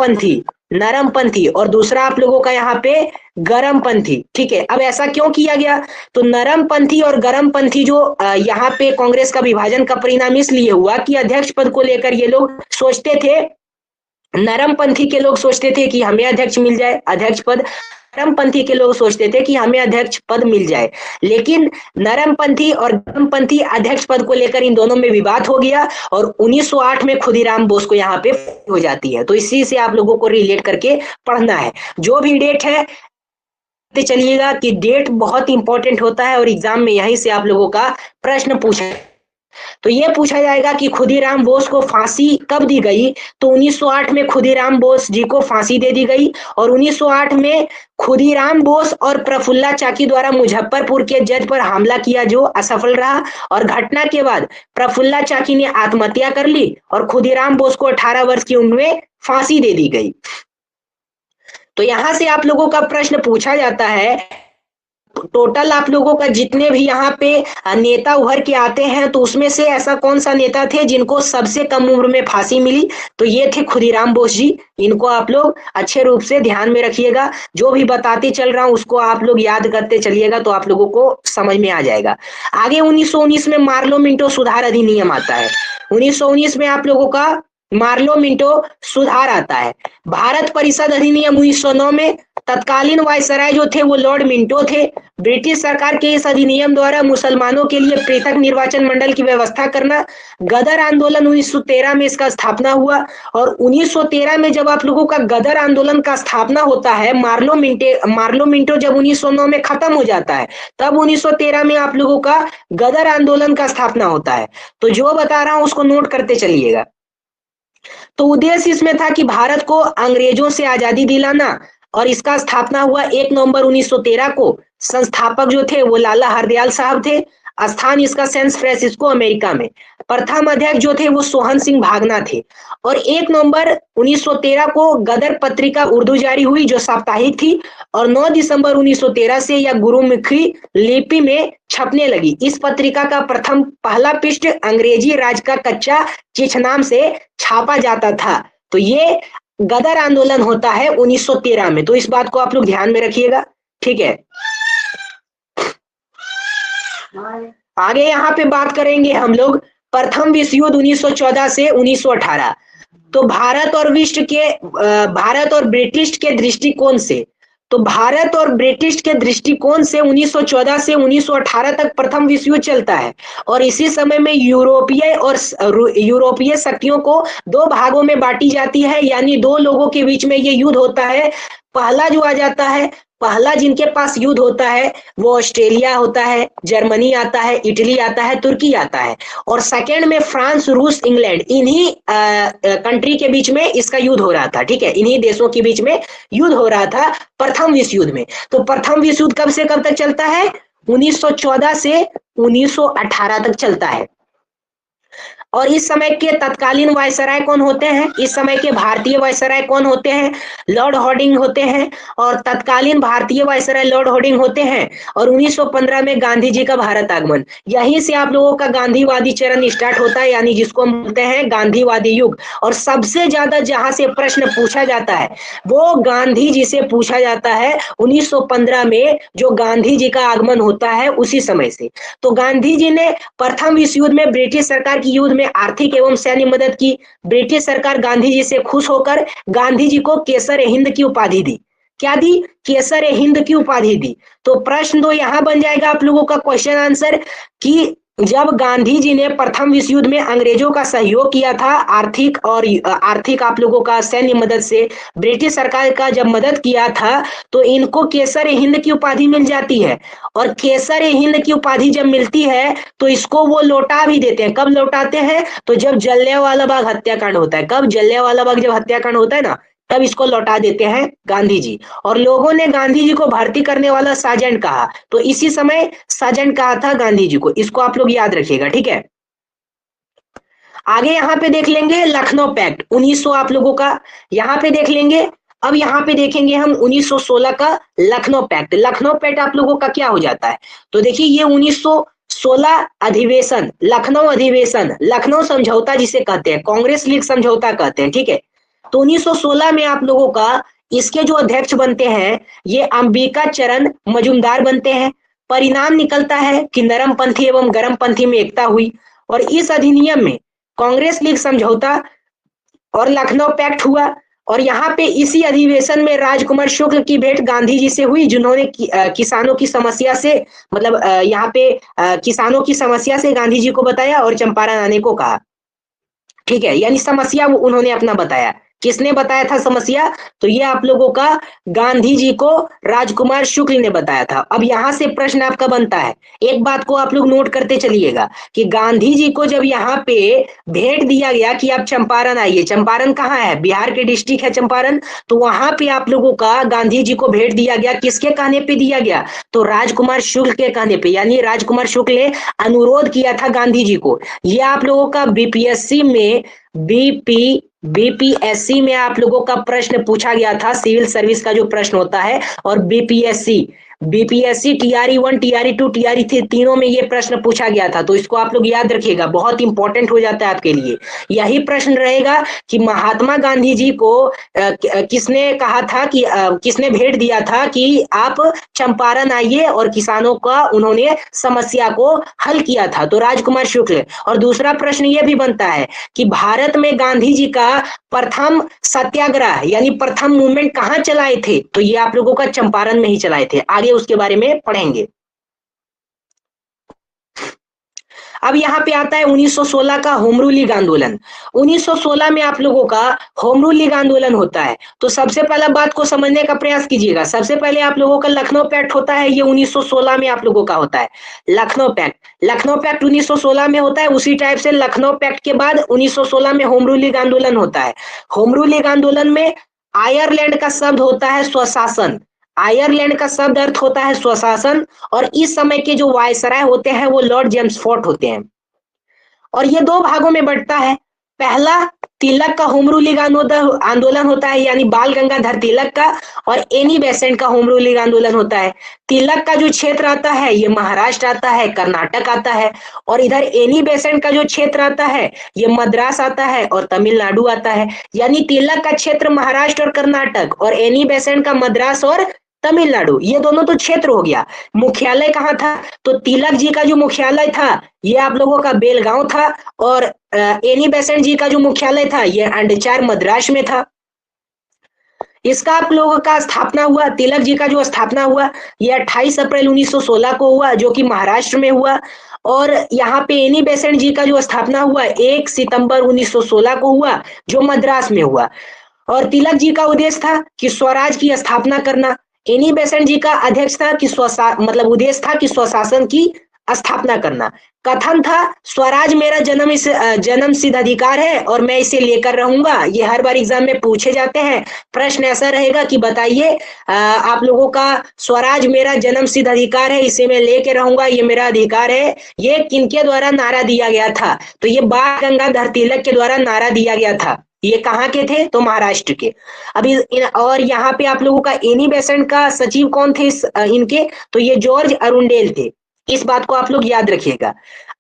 पंथी और दूसरा आप लोगों का यहाँ पे गरम पंथी। ठीक है, अब ऐसा क्यों किया गया, तो नरम पंथी और गरम पंथी जो यहाँ पे कांग्रेस का विभाजन का परिणाम इसलिए हुआ कि अध्यक्ष पद को लेकर ये लोग सोचते थे, नरम पंथी के लोग सोचते थे कि हमें अध्यक्ष मिल जाए, अध्यक्ष पद, नरम पंथी के लोग सोचते थे कि हमें अध्यक्ष पद मिल जाए। लेकिन नरम पंथी और गरम पंथी अध्यक्ष पद को लेकर इन दोनों में विवाद हो गया और 1908 में खुदीराम बोस को यहाँ पे हो जाती है। तो इसी से आप लोगों को रिलेट करके पढ़ना है। जो भी डेट है चलिएगा कि डेट बहुत इंपॉर्टेंट होता है और एग्जाम में यहीं से आप लोगों का प्रश्न पूछा, तो ये पूछा जाएगा कि खुदीराम बोस को फांसी कब दी गई, तो 1908 में खुदीराम बोस जी को फांसी दे दी गई। और 1908 में खुदीराम बोस और प्रफुल्ला चाकी द्वारा मुजफ्फरपुर के जज पर हमला किया जो असफल रहा और घटना के बाद प्रफुल्ला चाकी ने आत्महत्या कर ली और खुदीराम बोस को 18 वर्ष की उम्र में फांसी दे दी गई। तो यहां से आप लोगों का प्रश्न पूछा जाता है, टोटल आप लोगों का जितने भी यहाँ पे नेता उभर के आते हैं तो उसमें से ऐसा कौन सा नेता थे जिनको सबसे कम उम्र में फांसी मिली, तो ये थे खुदीराम बोस जी। इनको आप लोग अच्छे रूप से ध्यान में रखिएगा, जो भी बताते चल रहा हूं उसको आप लोग याद करते चलिएगा तो आप लोगों को समझ में आ जाएगा। आगे 1919 में मार्लो मिंटो सुधार अधिनियम आता है। 1919 में आप लोगों का मार्लो मिंटो सुधार आता है। भारत परिषद अधिनियम 1909 में तत्कालीन वायसराय जो थे वो लॉर्ड मिंटो थे। ब्रिटिश सरकार के इस अधिनियम द्वारा मुसलमानों के लिए पृथक निर्वाचन मंडल की व्यवस्था करना। गदर आंदोलन 1913 में इसका स्थापना हुआ और 1913 में जब आप लोगों का गदर आंदोलन का स्थापना होता है, मार्लो मिंटो जब 1909 में खत्म हो जाता है तब 1913 में आप लोगों का गदर आंदोलन का स्थापना होता है। तो जो बता रहा हूं उसको नोट करते चलिएगा। तो उद्देश्य इसमें था कि भारत को अंग्रेजों से आजादी दिलाना और इसका स्थापना हुआ 1 नवंबर 1913 को। संस्थापक जो थे वो लाला हरदयाल साहब थे। स्थान इसका सैन फ्रांसिस्को अमेरिका में। प्रथम अध्यक्ष जो थे वो सोहन सिंह भागना थे और 1 नवंबर 1913 को गदर पत्रिका उर्दू जारी हुई जो साप्ताहिक थी और 9 दिसंबर 1913 से यह गुरुमुखी लिपि में छपने लगी। इस पत्रिका का पहला पृष्ठ अंग्रेजी राज का कच्चा चिट्ठनाम से छापा जाता था। तो ये गदर आंदोलन होता है 1913 में, तो इस बात को आप लोग ध्यान में रखिएगा। ठीक है, आगे यहाँ पे बात करेंगे हम लोग प्रथम विश्व युद्ध 1914 से 1918। तो भारत और ब्रिटिश के दृष्टिकोण से, तो भारत और ब्रिटिश के दृष्टिकोण से 1914 से 1918 तक प्रथम विश्व युद्ध चलता है और इसी समय में यूरोपीय शक्तियों को दो भागों में बांटी जाती है, यानी दो लोगों के बीच में ये युद्ध होता है। पहला जो आ जाता है, पहला जिनके पास युद्ध होता है वो ऑस्ट्रेलिया होता है, जर्मनी आता है, इटली आता है, तुर्की आता है और सेकेंड में फ्रांस, रूस, इंग्लैंड, इन्हीं कंट्री के बीच में इसका युद्ध हो रहा था। ठीक है, इन्हीं देशों के बीच में युद्ध हो रहा था प्रथम विश्व युद्ध में। तो प्रथम विश्व युद्ध कब से कब तक चलता है, 1914 से 1918 तक चलता है। और इस समय के तत्कालीन वायसराय कौन होते हैं, इस समय के भारतीय वायसराय कौन होते हैं, लॉर्ड हॉर्डिंग होते हैं और तत्कालीन भारतीय वायसराय लॉर्ड हॉर्डिंग होते हैं। और 1915 में गांधी जी का भारत आगमन, यहीं से आप लोगों का गांधीवादी चरण स्टार्ट होता है, यानी जिसको हम बोलते हैं गांधीवादी युग। और सबसे ज्यादा जहां से प्रश्न पूछा जाता है वो गांधी जी से पूछा जाता है 1915 में, जो गांधी जी का आगमन होता है उसी समय से। तो गांधी जी ने प्रथम विश्व युद्ध में ब्रिटिश सरकार की युद्ध में आर्थिक एवं सैन्य मदद की। ब्रिटिश सरकार गांधी जी से खुश होकर गांधी जी को केसर हिंद की उपाधि दी। क्या दी, केसर हिंद की उपाधि दी। तो प्रश्न दो यहां बन जाएगा आप लोगों का क्वेश्चन आंसर कि जब गांधी जी ने प्रथम विश्व युद्ध में अंग्रेजों का सहयोग किया था, आर्थिक आप लोगों का सैन्य मदद से ब्रिटिश सरकार का जब मदद किया था, तो इनको केसर हिंद की उपाधि मिल जाती है। और केसर हिंद की उपाधि जब मिलती है तो इसको वो लौटा भी देते हैं। कब लौटाते हैं? तो जब जलियांवाला बाग हत्याकांड होता है। कब? जलियांवाला बाग जब हत्याकांड होता है ना, तब इसको लौटा देते हैं गांधी जी। और लोगों ने गांधी जी को भर्ती करने वाला साजन कहा, तो इसी समय साजन कहा था गांधी जी को। इसको आप लोग याद रखिएगा, ठीक है। आगे यहाँ पे देख लेंगे लखनऊ पैक्ट 1900 आप लोगों का, यहाँ पे देख लेंगे। अब यहाँ पे देखेंगे हम 1916 का लखनऊ पैक्ट। लखनऊ पैक्ट आप लोगों का क्या हो जाता है? तो देखिए ये 1916 अधिवेशन, लखनऊ अधिवेशन, लखनऊ समझौता जिसे कहते हैं, कांग्रेस लीग समझौता कहते हैं, ठीक है। तो 1916 में आप लोगों का इसके जो अध्यक्ष बनते हैं ये अंबिका चरण मजूमदार बनते हैं। परिणाम निकलता है कि नरमपंथी एवं गर्मपंथी में एकता हुई, और इस अधिनियम में कांग्रेस लीग समझौता और लखनऊ पैक्ट हुआ। और यहाँ पे इसी अधिवेशन में राजकुमार शुक्ल की भेंट गांधी जी से हुई, जिन्होंने किसानों की समस्या से, मतलब यहाँ पे किसानों की समस्या से गांधी जी को बताया और चंपारण आने को कहा, ठीक है। यानी समस्या वो उन्होंने अपना बताया। किसने बताया था समस्या? तो ये आप लोगों का गांधी जी को राजकुमार शुक्ल ने बताया था। अब यहां से प्रश्न आपका बनता है, एक बात को आप लोग नोट करते चलिएगा कि गांधी जी को जब यहाँ पे भेंट दिया गया कि आप चंपारण आइए, चंपारण कहाँ है? बिहार के डिस्ट्रिक्ट है चंपारण। तो वहां पे आप लोगों का गांधी जी को भेंट दिया गया, किसके कहने पे दिया गया? तो राजकुमार शुक्ल के कहने पे। यानी राजकुमार शुक्ल ने अनुरोध किया था गांधी जी को। ये आप लोगों का बीपीएससी में बीपीएससी में आप लोगों का प्रश्न पूछा गया था, सिविल सर्विस का जो प्रश्न होता है। और बीपीएससी टीआरई 1 टीआरई 2 टीआरई 3 तीनों में ये प्रश्न पूछा गया था। तो इसको आप लोग याद रखिएगा, बहुत इंपॉर्टेंट हो जाता है आपके लिए। यही प्रश्न रहेगा कि महात्मा गांधी जी को किसने कहा था कि किसने भेंट दिया था कि आप चंपारण आइए, और किसानों का उन्होंने समस्या को हल किया था? तो राजकुमार शुक्ल। और दूसरा प्रश्न ये भी बनता है कि भारत में गांधी जी का प्रथम सत्याग्रह यानी प्रथम मूवमेंट कहां चलाए थे? तो ये आप लोगों का चंपारण में ही चलाए थे। आगे उसके बारे में पढ़ेंगे। अब यहाँ पे आता है 1916 का होम रूल लीग आंदोलन। 1916 में आप लोगों का होम रूल लीग आंदोलन होता है। तो सबसे पहला बात को समझने का प्रयास कीजिएगा। सबसे पहले आप लोगों का लखनऊ पैक्ट होता है, ये 1916 में आप लोगों का होता है। लखनऊ पैक्ट 1916 में होता है। उसी टाइप से लखनऊ पैक्ट के बाद 1916 में होम रूल लीग आंदोलन होता है। होम रूल लीग आंदोलन में आयरलैंड का शब्द होता है स्वशासन। आयरलैंड का शब्द अर्थ होता है स्वशासन। और इस समय के जो वायसराय होते हैं वो लॉर्ड जेम्स फोर्ट होते हैं। और ये दो भागों में बढ़ता है। पहला तिलक का होम रूल लीग आंदोलन होता है, यानी बाल गंगाधर तिलक का। और एनी बेसेंट का होम रूल लीग आंदोलन होता है। तिलक का जो क्षेत्र आता है ये महाराष्ट्र आता है, कर्नाटक आता है। और इधर एनी बेसेंट का जो क्षेत्र आता है ये मद्रास आता है और तमिलनाडु आता है। यानी तिलक का क्षेत्र महाराष्ट्र और कर्नाटक, और एनी बेसेंट का मद्रास और तमिलनाडु, ये दोनों तो क्षेत्र हो गया। मुख्यालय कहाँ था? तो तिलक जी का जो मुख्यालय था ये आप लोगों का बेलगांव था। और एनी बेसेंट जी का जो मुख्यालय था ये अंडचार मद्रास में था। इसका आप लोगों का स्थापना हुआ, तिलक जी का जो स्थापना हुआ ये 28 अप्रैल 1916 को हुआ, जो कि महाराष्ट्र में हुआ। और यहाँ पे एनी बेसेंट जी का जो स्थापना हुआ 1 सितंबर 1916 को हुआ, जो मद्रास में हुआ। और तिलक जी का उद्देश्य था कि स्वराज की स्थापना करना। एनी बेसेंट जी का अध्यक्ष था कि मतलब उद्देश्य था कि स्वशासन की स्थापना करना। कथन था स्वराज मेरा जन्म सिद्ध अधिकार है और मैं इसे लेकर रहूंगा। ये हर बार एग्जाम में पूछे जाते हैं। प्रश्न ऐसा रहेगा कि बताइए आप लोगों का स्वराज मेरा जन्म सिद्ध अधिकार है, इसे मैं लेके रहूंगा, ये मेरा अधिकार है। ये किनके द्वारा नारा दिया गया था? तो ये बाल गंगाधर तिलक के द्वारा नारा दिया गया था। ये कहाँ के थे? तो महाराष्ट्र के। अभी और यहाँ पे आप लोगों का एनी बेसेंट का सचिव कौन थे इनके? तो ये जॉर्ज अरुंडेल थे। इस बात को आप लोग याद रखिएगा।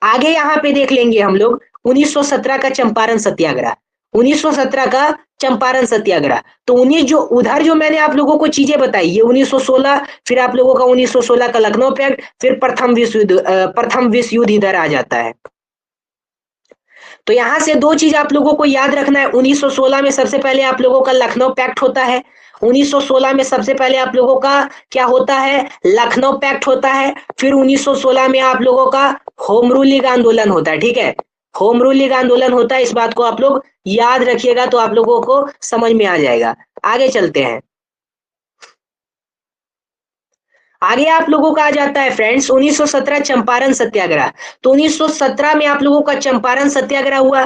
आगे यहाँ पे देख लेंगे हम लोग 1917 का चंपारण सत्याग्रह। 1917 का चंपारण सत्याग्रह। तो 19 जो उधर जो मैंने आप लोगों को चीजें बताई ये 1916, फिर आप लोगों का 1916 का लखनऊ पैक्ट, फिर प्रथम विश्व युद्ध इधर आ जाता है। तो यहां से दो चीज आप लोगों को याद रखना है। 1916 में सबसे पहले आप लोगों का लखनऊ पैक्ट होता है। 1916 में सबसे पहले आप लोगों का क्या होता है? लखनऊ पैक्ट होता है। फिर 1916 में आप लोगों का होम रूलिंग आंदोलन होता है। ठीक है, होम रूलिंग आंदोलन होता है, इस बात को आप लोग याद रखिएगा तो आप लोगों को समझ में आ जाएगा। आगे चलते हैं। आगे आप लोगों का आ जाता है फ्रेंड्स 1917 चंपारण सत्याग्रह। तो 1917 में आप लोगों का चंपारण सत्याग्रह हुआ।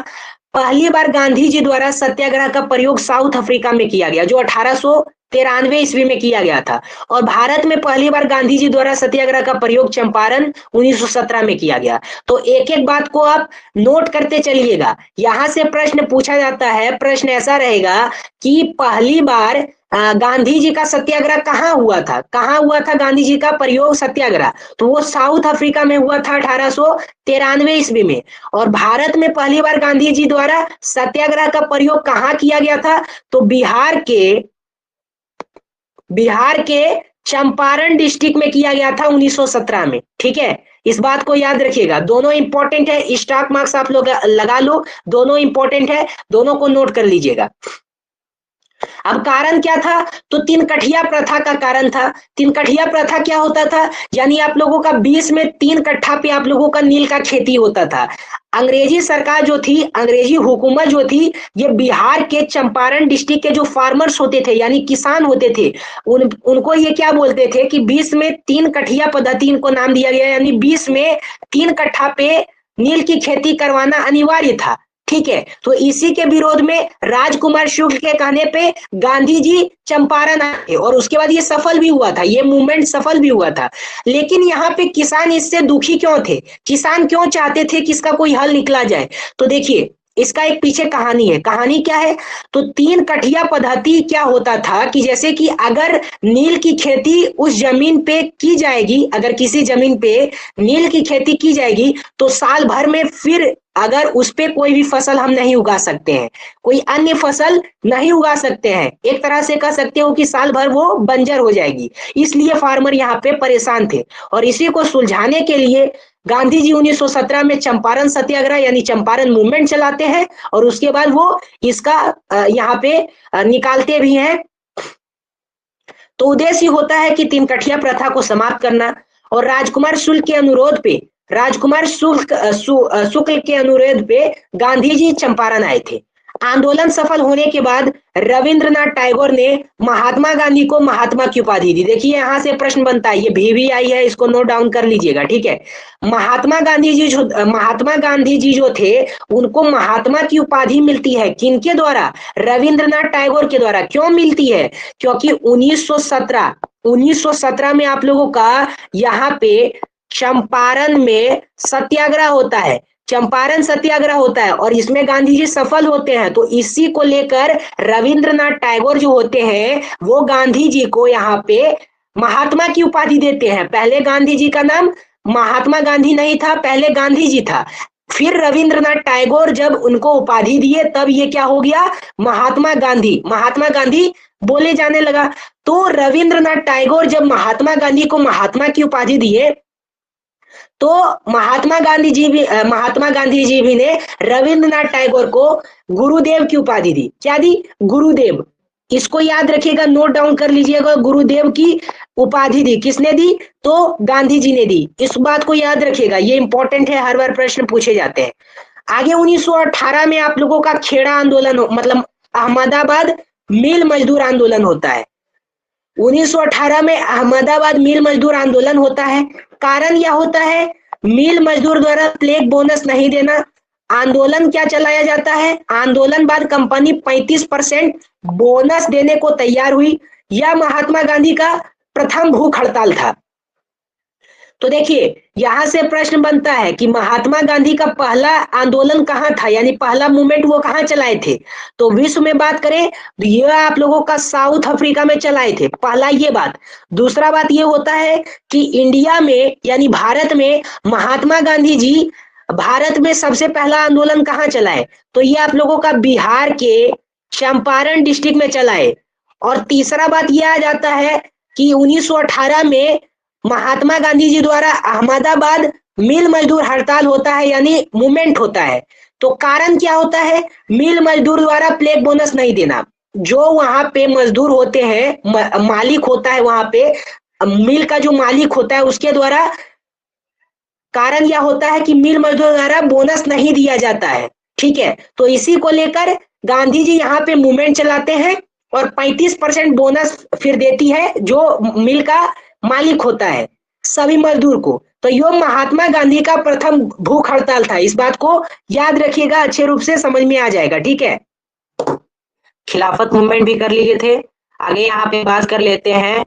पहली बार गांधी जी द्वारा सत्याग्रह का प्रयोग साउथ अफ्रीका में किया गया, जो 1893 ईस्वी में किया गया था। और भारत में पहली बार गांधी जी द्वारा सत्याग्रह का प्रयोग चंपारण 1917 में किया गया। तो एक एक बात को आप नोट करते चलिएगा। यहां से प्रश्न पूछा जाता है, प्रश्न ऐसा रहेगा कि पहली बार गांधी जी का सत्याग्रह कहाँ हुआ था? कहाँ हुआ था गांधी जी का प्रयोग सत्याग्रह? तो वो साउथ अफ्रीका में हुआ था 1893 ईस्वी में। और भारत में पहली बार गांधी जी द्वारा सत्याग्रह का प्रयोग कहाँ किया गया था? तो बिहार के चंपारण डिस्ट्रिक्ट में किया गया था 1917 में। ठीक है, इस बात को याद रखिएगा। दोनों इंपॉर्टेंट है, स्टॉक मार्क्स आप लोग लगा लो, दोनों इंपॉर्टेंट है, दोनों को नोट कर लीजिएगा। अब कारण क्या था? तो तीन कठिया प्रथा का कारण था। तीन कठिया प्रथा क्या होता था? यानी आप लोगों का 20 में 3 कट्ठा पे आप लोगों का नील का खेती होता था। अंग्रेजी सरकार जो थी, अंग्रेजी हुकूमत जो थी, ये बिहार के चंपारण डिस्ट्रिक्ट के जो फार्मर्स होते थे यानी किसान होते थे, उनको ये क्या बोलते थे कि 20 में 3 कठिया पद्धति इनको नाम दिया गया, यानी 20 में 3 कट्ठा पे नील की खेती करवाना अनिवार्य था। ठीक है, तो इसी के विरोध में राजकुमार शुक्ल के कहने पे गांधी जी चंपारण आए और उसके बाद ये सफल भी हुआ था, ये मूवमेंट सफल भी हुआ था। लेकिन यहाँ पे किसान इससे दुखी क्यों थे? किसान क्यों चाहते थे कि इसका कोई हल निकला जाए? तो देखिए, इसका एक पीछे कहानी है। कहानी क्या है? तो 3 कठिया पद्धति क्या होता था कि जैसे कि अगर नील की खेती उस जमीन पे की जाएगी, अगर किसी जमीन पे नील की खेती की जाएगी तो साल भर में फिर अगर उस पे कोई भी फसल हम नहीं उगा सकते हैं, कोई अन्य फसल नहीं उगा सकते हैं, एक तरह से कह सकते हो कि साल भर वो बंजर हो जाएगी। इसलिए फार्मर यहाँ पे परेशान थे और इसी को सुलझाने के लिए गांधी जी 1917 में चंपारण सत्याग्रह यानी चंपारण मूवमेंट चलाते हैं और उसके बाद वो इसका यहाँ पे निकालते भी हैं। तो उद्देश्य होता है कि 3 कठिया प्रथा को समाप्त करना। और राजकुमार शुक्ल के अनुरोध पे, राजकुमार शुक्ल के अनुरोध पे गांधी जी चंपारण आए थे। आंदोलन सफल होने के बाद रविंद्रनाथ टैगोर ने महात्मा गांधी को महात्मा की उपाधि दी। देखिए यहां से प्रश्न बनता है, ये भी आई है, इसको नोट डाउन कर लीजिएगा। ठीक है, महात्मा गांधी जी जो थे उनको महात्मा की उपाधि मिलती है। किनके द्वारा? रविंद्रनाथ टैगोर के द्वारा। क्यों मिलती है? क्योंकि 1917 में आप लोगों का यहाँ पे चंपारण में सत्याग्रह होता है, चंपारण सत्याग्रह होता है और इसमें गांधी जी सफल होते हैं। तो इसी को लेकर रविंद्रनाथ टैगोर जो होते हैं वो गांधी जी को यहाँ पे महात्मा की उपाधि देते हैं। पहले गांधी जी का नाम महात्मा गांधी नहीं था, पहले गांधी जी था। फिर रविंद्रनाथ टैगोर जब उनको उपाधि दिए तब ये क्या हो गया? महात्मा गांधी, महात्मा गांधी बोले जाने लगा। तो रविंद्रनाथ टैगोर जब महात्मा गांधी को महात्मा की उपाधि दिए तो महात्मा गांधी जी भी ने रविंद्रनाथ टैगोर को गुरुदेव की उपाधि दी। क्या दी? गुरुदेव। इसको याद रखिएगा, नोट डाउन कर लीजिएगा। गुरुदेव की उपाधि दी। किसने दी? तो गांधी जी ने दी। इस बात को याद रखिएगा, ये इंपॉर्टेंट है, हर बार प्रश्न पूछे जाते हैं। आगे 1918 में आप लोगों का खेड़ा आंदोलन मतलब अहमदाबाद मिल मजदूर आंदोलन होता है। 1918 में अहमदाबाद मिल मजदूर आंदोलन होता है। कारण यह होता है मिल मजदूर द्वारा प्लेग बोनस नहीं देना। आंदोलन क्या चलाया जाता है? आंदोलन बाद कंपनी 35% बोनस देने को तैयार हुई। यह महात्मा गांधी का प्रथम भूख हड़ताल था। तो देखिए यहां से प्रश्न बनता है कि महात्मा गांधी का पहला आंदोलन कहां था, यानी पहला मूवमेंट वो कहां चलाए थे? तो विश्व में बात करें तो ये आप लोगों का साउथ अफ्रीका में चलाए थे, पहला ये बात। दूसरा बात ये होता है कि इंडिया में यानी भारत में महात्मा गांधी जी भारत में सबसे पहला आंदोलन कहां चलाए? तो ये आप लोगों का बिहार के चंपारण डिस्ट्रिक्ट में चलाए। और तीसरा बात यह आ जाता है कि 1918 में महात्मा गांधी जी द्वारा अहमदाबाद मिल मजदूर हड़ताल होता है यानी मूवमेंट होता है। तो कारण क्या होता है? मिल मजदूर द्वारा प्लेग बोनस नहीं देना। जो वहां पे मजदूर होते हैं, मालिक होता है वहां पे, मिल का जो मालिक होता है उसके द्वारा कारण यह होता है कि मिल मजदूर द्वारा बोनस नहीं दिया जाता है। ठीक है, तो इसी को लेकर गांधी जी यहाँ पे मूवमेंट चलाते हैं और 35% बोनस फिर देती है जो मिल का मालिक होता है सभी मजदूर को। तो यह महात्मा गांधी का प्रथम भूख हड़ताल था। इस बात को याद रखिएगा, अच्छे रूप से समझ में आ जाएगा। ठीक है, खिलाफत मूवमेंट भी कर लिए थे। आगे यहाँ पे बात कर लेते हैं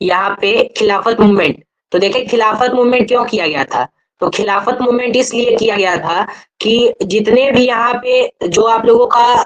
यहाँ पे खिलाफत मूवमेंट। तो देखिए खिलाफत मूवमेंट क्यों किया गया था? तो खिलाफत मूवमेंट इसलिए किया गया था कि जितने भी यहाँ पे जो आप लोगों का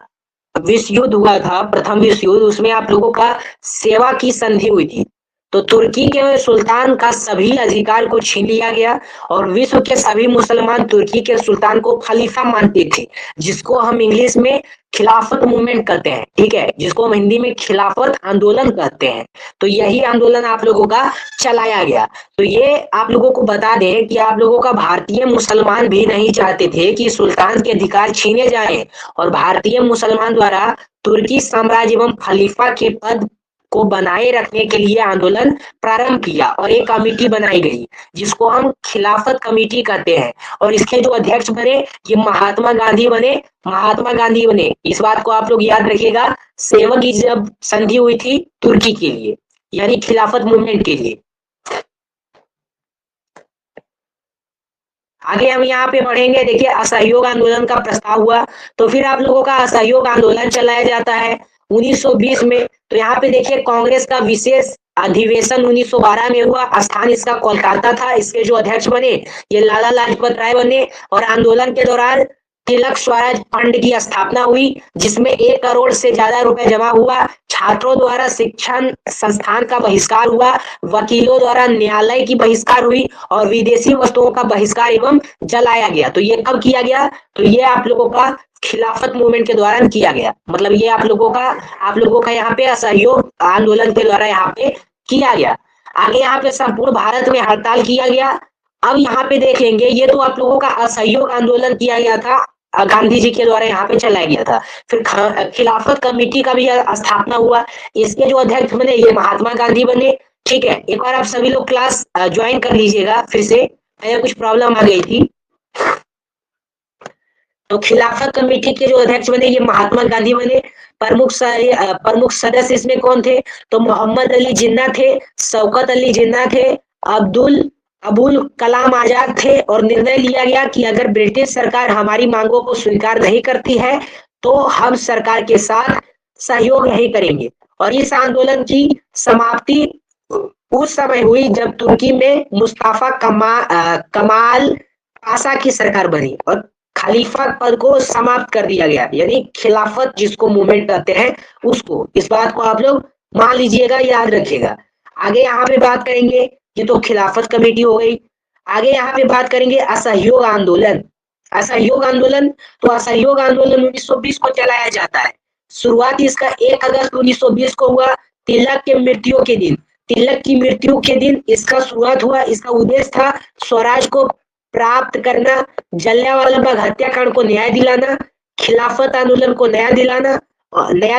विश्व युद्ध हुआ था, प्रथम विश्व युद्ध, उसमें आप लोगों का सेवा की संधि हुई थी। तो तुर्की के सुल्तान का सभी अधिकार को छीन लिया गया और विश्व के सभी मुसलमान तुर्की के सुल्तान को खलीफा मानते थे, जिसको हम इंग्लिश में खिलाफत मूवमेंट कहते हैं। ठीक है, जिसको हम हिंदी में खिलाफत आंदोलन कहते हैं। तो यही आंदोलन आप लोगों का चलाया गया। तो ये आप लोगों को बता दें कि आप लोगों का भारतीय मुसलमान भी नहीं चाहते थे कि सुल्तान के अधिकार छीने जाएं और भारतीय मुसलमान द्वारा तुर्की साम्राज्य एवं खलीफा के पद को बनाए रखने के लिए आंदोलन प्रारंभ किया और एक कमेटी बनाई गई जिसको हम खिलाफत कमेटी कहते हैं। और इसके जो अध्यक्ष बने ये महात्मा गांधी बने। महात्मा गांधी बने, इस बात को आप लोग याद रखिएगा। सेवा की जब संधि हुई थी तुर्की के लिए, यानी खिलाफत मूवमेंट के लिए। आगे हम यहाँ पे पढ़ेंगे। देखिए असहयोग आंदोलन का प्रस्ताव हुआ, तो फिर आप लोगों का असहयोग आंदोलन चलाया जाता है 1920 में। तो यहाँ पे देखिए कांग्रेस का विशेष अधिवेशन 1912 में हुआ। स्थान इसका कोलकाता था। इसके जो अध्यक्ष बने ये लाला लाजपत राय बने और आंदोलन के दौरान तिलक स्वराज फंड की स्थापना हुई जिसमें 1 करोड़ से ज्यादा रुपए जमा हुआ। छात्रों द्वारा शिक्षण संस्थान का बहिष्कार हुआ, वकीलों द्वारा न्यायालय की बहिष्कार हुई और विदेशी वस्तुओं का बहिष्कार एवं जलाया गया। तो ये कब किया गया? तो ये आप लोगों का खिलाफत मूवमेंट के दौरान किया गया। मतलब ये आप लोगों का यहाँ पे असहयोग आंदोलन के द्वारा यहाँ पे किया गया। आगे यहाँ पे संपूर्ण भारत में हड़ताल किया गया। अब यहाँ पे देखेंगे, ये तो आप लोगों का असहयोग आंदोलन किया गया था, गांधी जी के द्वारा यहाँ पे चलाया गया था। फिर खिलाफत कमेटी का भी स्थापना हुआ। इसके जो अध्यक्ष बने ये महात्मा गांधी बने। ठीक है, एक बार आप सभी लोग क्लास ज्वाइन कर लीजिएगा फिर से, कुछ प्रॉब्लम आ गई थी। तो खिलाफत कमेटी के जो अध्यक्ष बने ये महात्मा गांधी बने। प्रमुख सदस्य इसमें कौन थे? तो मोहम्मद अली जिन्ना थे, शौकत अली जिन्ना थे, अबुल कलाम आजाद थे। और निर्णय लिया गया कि अगर ब्रिटिश सरकार हमारी मांगों को स्वीकार नहीं करती है तो हम सरकार के साथ सहयोग नहीं करेंगे। और इस आंदोलन की समाप्ति उस समय हुई जब तुर्की में मुस्तफा कमाल पाशा की सरकार बनी और खलीफा पद को समाप्त कर दिया गया, यानी खिलाफत जिसको मूवमेंट कहते हैं उसको। इस बात को आप लोग मान लीजिएगा, याद रखिएगा। आगे यहाँ पे बात करेंगे, ये तो खिलाफत कमेटी हो गई। आगे यहाँ पे बात करेंगे असहयोग आंदोलन। असहयोग आंदोलन, तो असहयोग आंदोलन 1920 को चलाया जाता है। शुरुआत इसका 1 अगस्त 1920 को हुआ, तिलक के मृत्यु के दिन। तिलक की मृत्यु के दिन इसका शुरुआत हुआ। इसका उद्देश्य था स्वराज को प्राप्त करना, जलियांवाला बाग हत्याकांड को न्याय दिलाना, खिलाफत आंदोलन को न्याय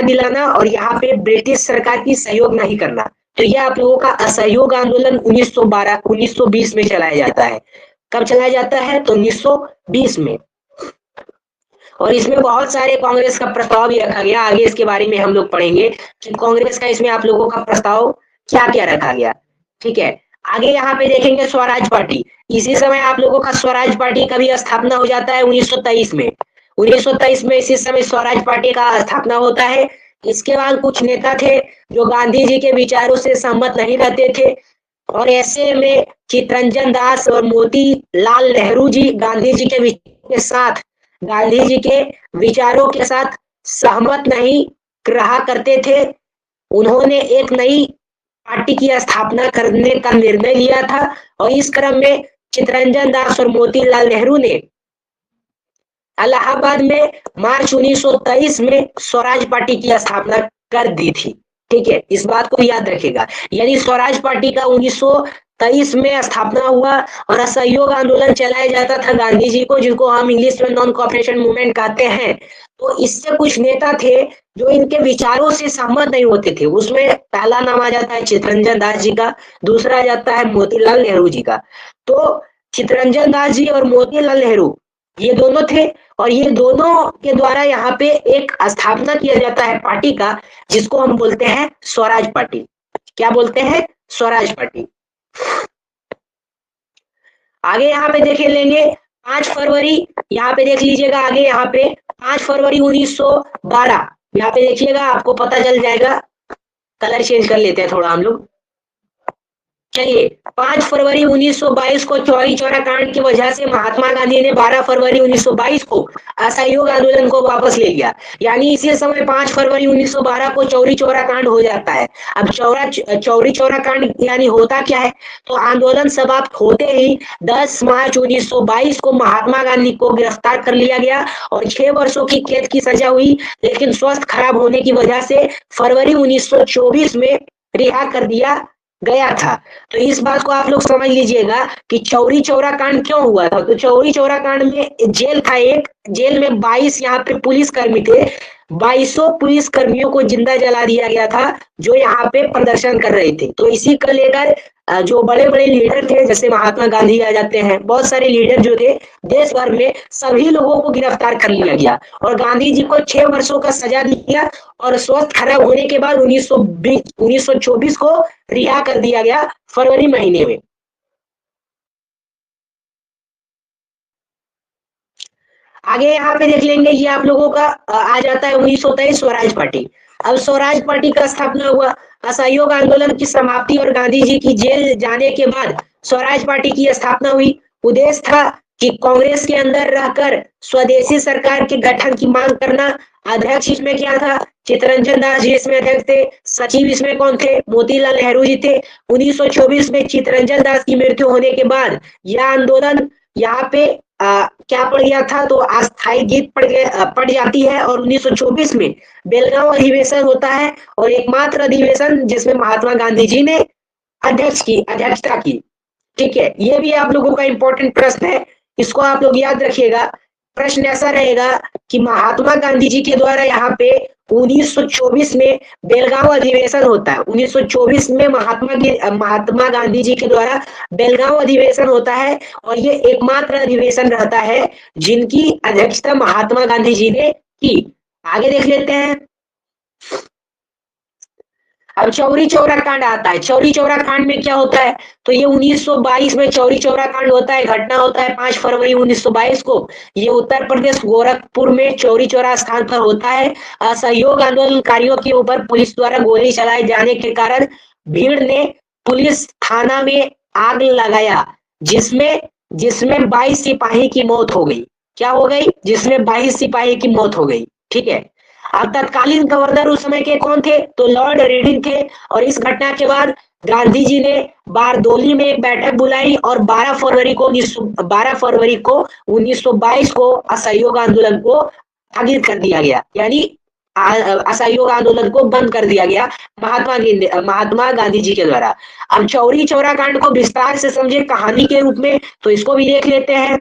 दिलाना और यहाँ पे ब्रिटिश सरकार की सहयोग नहीं करना। तो यह आप लोगों का असहयोग आंदोलन 1920 में चलाया जाता है। कब चलाया जाता है? तो 1920 में। और इसमें बहुत सारे कांग्रेस का प्रस्ताव भी रखा गया। आगे इसके बारे में हम लोग पढ़ेंगे कि कांग्रेस का इसमें आप लोगों का प्रस्ताव क्या क्या रखा गया। ठीक है, आगे यहाँ पे देखेंगे स्वराज पार्टी। इसी समय आप लोगों का स्वराज पार्टी का भी स्थापना हो जाता है 1923 में। 1923 में इसी समय स्वराज पार्टी का स्थापना होता है। इसके बाद कुछ नेता थे जो गांधी जी के विचारों से सहमत नहीं रहते थे और ऐसे में चितरंजन दास और मोतीलाल नेहरू जी गांधी जी के विचारों के साथ सहमत नहीं रहा करते थे। उन्होंने एक नई पार्टी की स्थापना करने का निर्णय लिया था और इस क्रम में चितरंजन दास और मोतीलाल नेहरू ने इलाहाबाद में मार्च 1923 में स्वराज पार्टी की स्थापना कर दी थी। ठीक है, इस बात को याद रखिएगा। यानी स्वराज पार्टी का 23 में स्थापना हुआ और असहयोग आंदोलन चलाया जाता था गांधी जी को, जिनको हम इंग्लिश में नॉन कॉपरेशन मूवमेंट कहते हैं। तो इससे कुछ नेता थे जो इनके विचारों से सहमत नहीं होते थे। उसमें पहला नाम आ जाता है चित्तरंजन दास जी का, दूसरा आ जाता है मोतीलाल नेहरू जी का। तो चित्तरंजन दास जी और मोतीलाल नेहरू ये दोनों थे, और ये दोनों के द्वारा यहाँ पे एक स्थापना किया जाता है पार्टी का, जिसको हम बोलते हैं स्वराज पार्टी। क्या बोलते हैं? स्वराज पार्टी। आगे यहाँ पे देख लेंगे 5 फरवरी, यहाँ पे देख लीजिएगा आगे, यहाँ पे 5 फरवरी 1912, यहाँ पे देखिएगा आपको पता चल जाएगा। कलर चेंज कर लेते हैं थोड़ा हम लोग। चलिए, 5 फरवरी 1922 को चौरी चौरा कांड की वजह से महात्मा गांधी ने 12 फरवरी 1922 को असहयोग आंदोलन को वापस ले लिया। यानी इसी समय 5 फरवरी 1912 को चौरी चौरा कांड हो जाता है। अब चौरी चौरा कांड यानी होता क्या है? तो आंदोलन समाप्त होते ही 10 मार्च 1922 को महात्मा गांधी को गिरफ्तार कर लिया गया और 6 वर्षों की कैद की सजा हुई, लेकिन स्वास्थ्य खराब होने की वजह से फरवरी 1924 में रिहा कर दिया गया था। तो इस बात को आप लोग समझ लीजिएगा कि चौरी चौरा कांड क्यों हुआ था। तो चौरी चौरा कांड में जेल था, एक जेल में 22 यहाँ पे पुलिस कर्मी थे। 2200 पुलिस कर्मियों को जिंदा जला दिया गया था जो यहाँ पे प्रदर्शन कर रहे थे। तो इसी को लेकर जो बड़े बड़े लीडर थे, जैसे महात्मा गांधी आ जाते हैं, बहुत सारे लीडर जो थे देश भर में, सभी लोगों को गिरफ्तार कर लिया गया और गांधी जी को 6 वर्षों का सजा दिया और स्वास्थ्य खराब होने के बाद 1924 को रिहा कर दिया गया फरवरी महीने में। आगे यहाँ पे देख लेंगे, ये आप लोगों का आ जाता है 1923 स्वराज पार्टी। अब स्वराज पार्टी का स्थापना हुआ असहयोग आंदोलन की समाप्ति और गांधी जी की जेल जाने के बाद स्वराज पार्टी की स्थापना हुई। उद्देश्य था कि कांग्रेस के अंदर रहकर स्वदेशी सरकार के गठन की मांग करना। अध्यक्ष इसमें क्या था? चित्तरंजन दास जी इसमें अध्यक्ष थे। सचिव इसमें कौन थे? मोतीलाल नेहरू जी थे। 1924 में चित्तरंजन दास की मृत्यु होने के बाद यह आंदोलन यहाँ पे क्या पड़ गया था? तो अस्थायी जीत पड़ जाती है और 1924 में बेलगांव अधिवेशन होता है और एकमात्र अधिवेशन जिसमें महात्मा गांधी जी ने अध्यक्षता की। ठीक है, ये भी आप लोगों का इंपॉर्टेंट प्रश्न है, इसको आप लोग याद रखिएगा। प्रश्न ऐसा रहेगा कि महात्मा गांधी जी के द्वारा यहाँ पे 1924 में बेलगांव अधिवेशन होता है। 1924 में महात्मा गांधी जी के द्वारा बेलगांव अधिवेशन होता है और ये एकमात्र अधिवेशन रहता है जिनकी अध्यक्षता महात्मा गांधी जी ने की। आगे देख लेते हैं। अब चौरी चौरा कांड आता है। चौरी चौरा कांड में क्या होता है? तो ये 1922 में चौरी चौरा कांड होता है। घटना होता है 5 फरवरी 1922 को। ये उत्तर प्रदेश गोरखपुर में चौरी चौरा स्थान पर होता है। असहयोग आंदोलनकारियों के ऊपर पुलिस द्वारा गोली चलाए जाने के कारण भीड़ ने पुलिस थाना में आग लगाया, जिसमें 22 सिपाही की मौत हो गई। क्या हो गई? जिसमें 22 सिपाही की मौत हो गई। ठीक है। अब तत्कालीन गवर्नर उस समय के कौन थे? तो लॉर्ड रेडिंग थे। और इस घटना के बाद गांधी जी ने बारदोली में एक बैठक बुलाई और 12 फरवरी को 1922 को असहयोग आंदोलन को स्थगित कर दिया गया, यानी असहयोग आंदोलन को बंद कर दिया गया महात्मा गांधी जी के द्वारा। अब चौरी चौरा कांड को विस्तार से समझे कहानी के रूप में, तो इसको भी देख लेते हैं।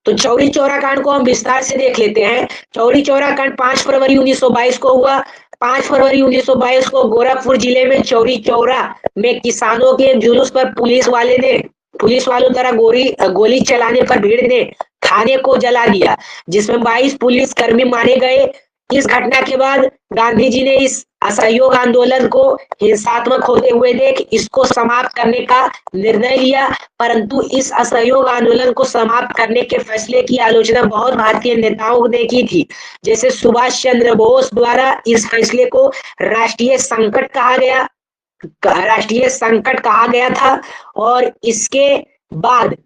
तो चौरी चौरा कांड को हम विस्तार से देख लेते हैं। चौरी चौरा कांड 5 फरवरी 1922 को हुआ। 5 फरवरी 1922 को गोरखपुर जिले में चौरी चौरा में किसानों के जुलूस पर पुलिस वालों द्वारा गोली चलाने पर भीड़ ने थाने को जला दिया, जिसमें 22 पुलिस कर्मी मारे गए। इस घटना के बाद गांधी जी ने इस असहयोग आंदोलन को हिंसात्मक होते हुए देख इसको समाप्त करने का निर्णय लिया, परंतु इस असहयोग आंदोलन को समाप्त करने के फैसले की आलोचना बहुत भारतीय नेताओं ने की थी। जैसे सुभाष चंद्र बोस द्वारा इस फैसले को राष्ट्रीय संकट कहा गया था और इसके बाद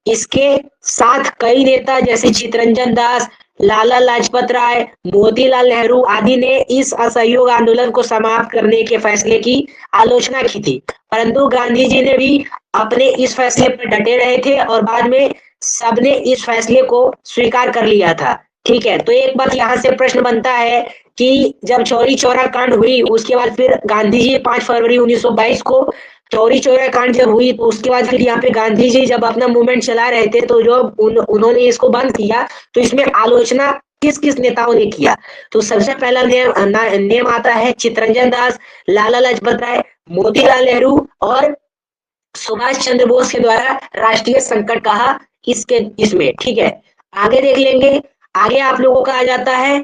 इसके साथ कई नेता जैसे चित्तरंजन दास, लाला लाजपत राय, मोतीलाल नेहरू आदि ने इस असहयोग आंदोलन को समाप्त करने के फैसले की आलोचना की थी, परंतु गांधी जी ने भी अपने इस फैसले पर डटे रहे थे और बाद में सबने इस फैसले को स्वीकार कर लिया था। ठीक है, तो एक बात यहाँ से प्रश्न बनता है कि जब चौरी चौरा कांड हुई उसके बाद फिर गांधी जी 5 फरवरी 1922 को चौरी चौरा कांड जब हुई तो उसके बाद फिर यहाँ पे गांधी जी जब अपना मूवमेंट चला रहे थे तो जो उन्होंने इसको बंद किया तो इसमें आलोचना किस किस नेताओं ने किया। तो सबसे पहला नेम आता है चित्तरंजन दास, लाला लाजपत राय, मोतीलाल नेहरू और सुभाष चंद्र बोस के द्वारा राष्ट्रीय संकट कहा इसके इसमें। ठीक है, आगे देख लेंगे। आगे आप लोगों का आ जाता है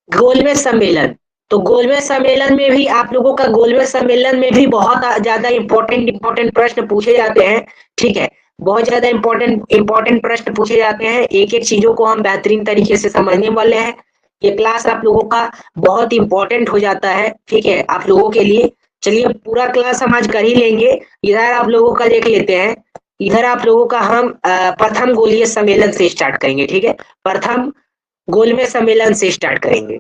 गोलमेज सम्मेलन। तो गोलमेज सम्मेलन में भी आप लोगों का गोलमेज सम्मेलन में भी बहुत ज्यादा इंपॉर्टेंट प्रश्न पूछे जाते हैं। ठीक है, बहुत ज्यादा इंपॉर्टेंट प्रश्न पूछे जाते हैं, एक एक चीजों को हम बेहतरीन तरीके से समझने वाले हैं। ये क्लास आप लोगों का बहुत इंपॉर्टेंट हो जाता है। ठीक है, आप लोगों के लिए। चलिए पूरा क्लास हम आज कर ही लेंगे। इधर आप लोगों का देख लेते हैं। इधर आप लोगों का हम प्रथम गोलीय सम्मेलन से स्टार्ट करेंगे। ठीक है, प्रथम गोलमेज सम्मेलन से स्टार्ट करेंगे।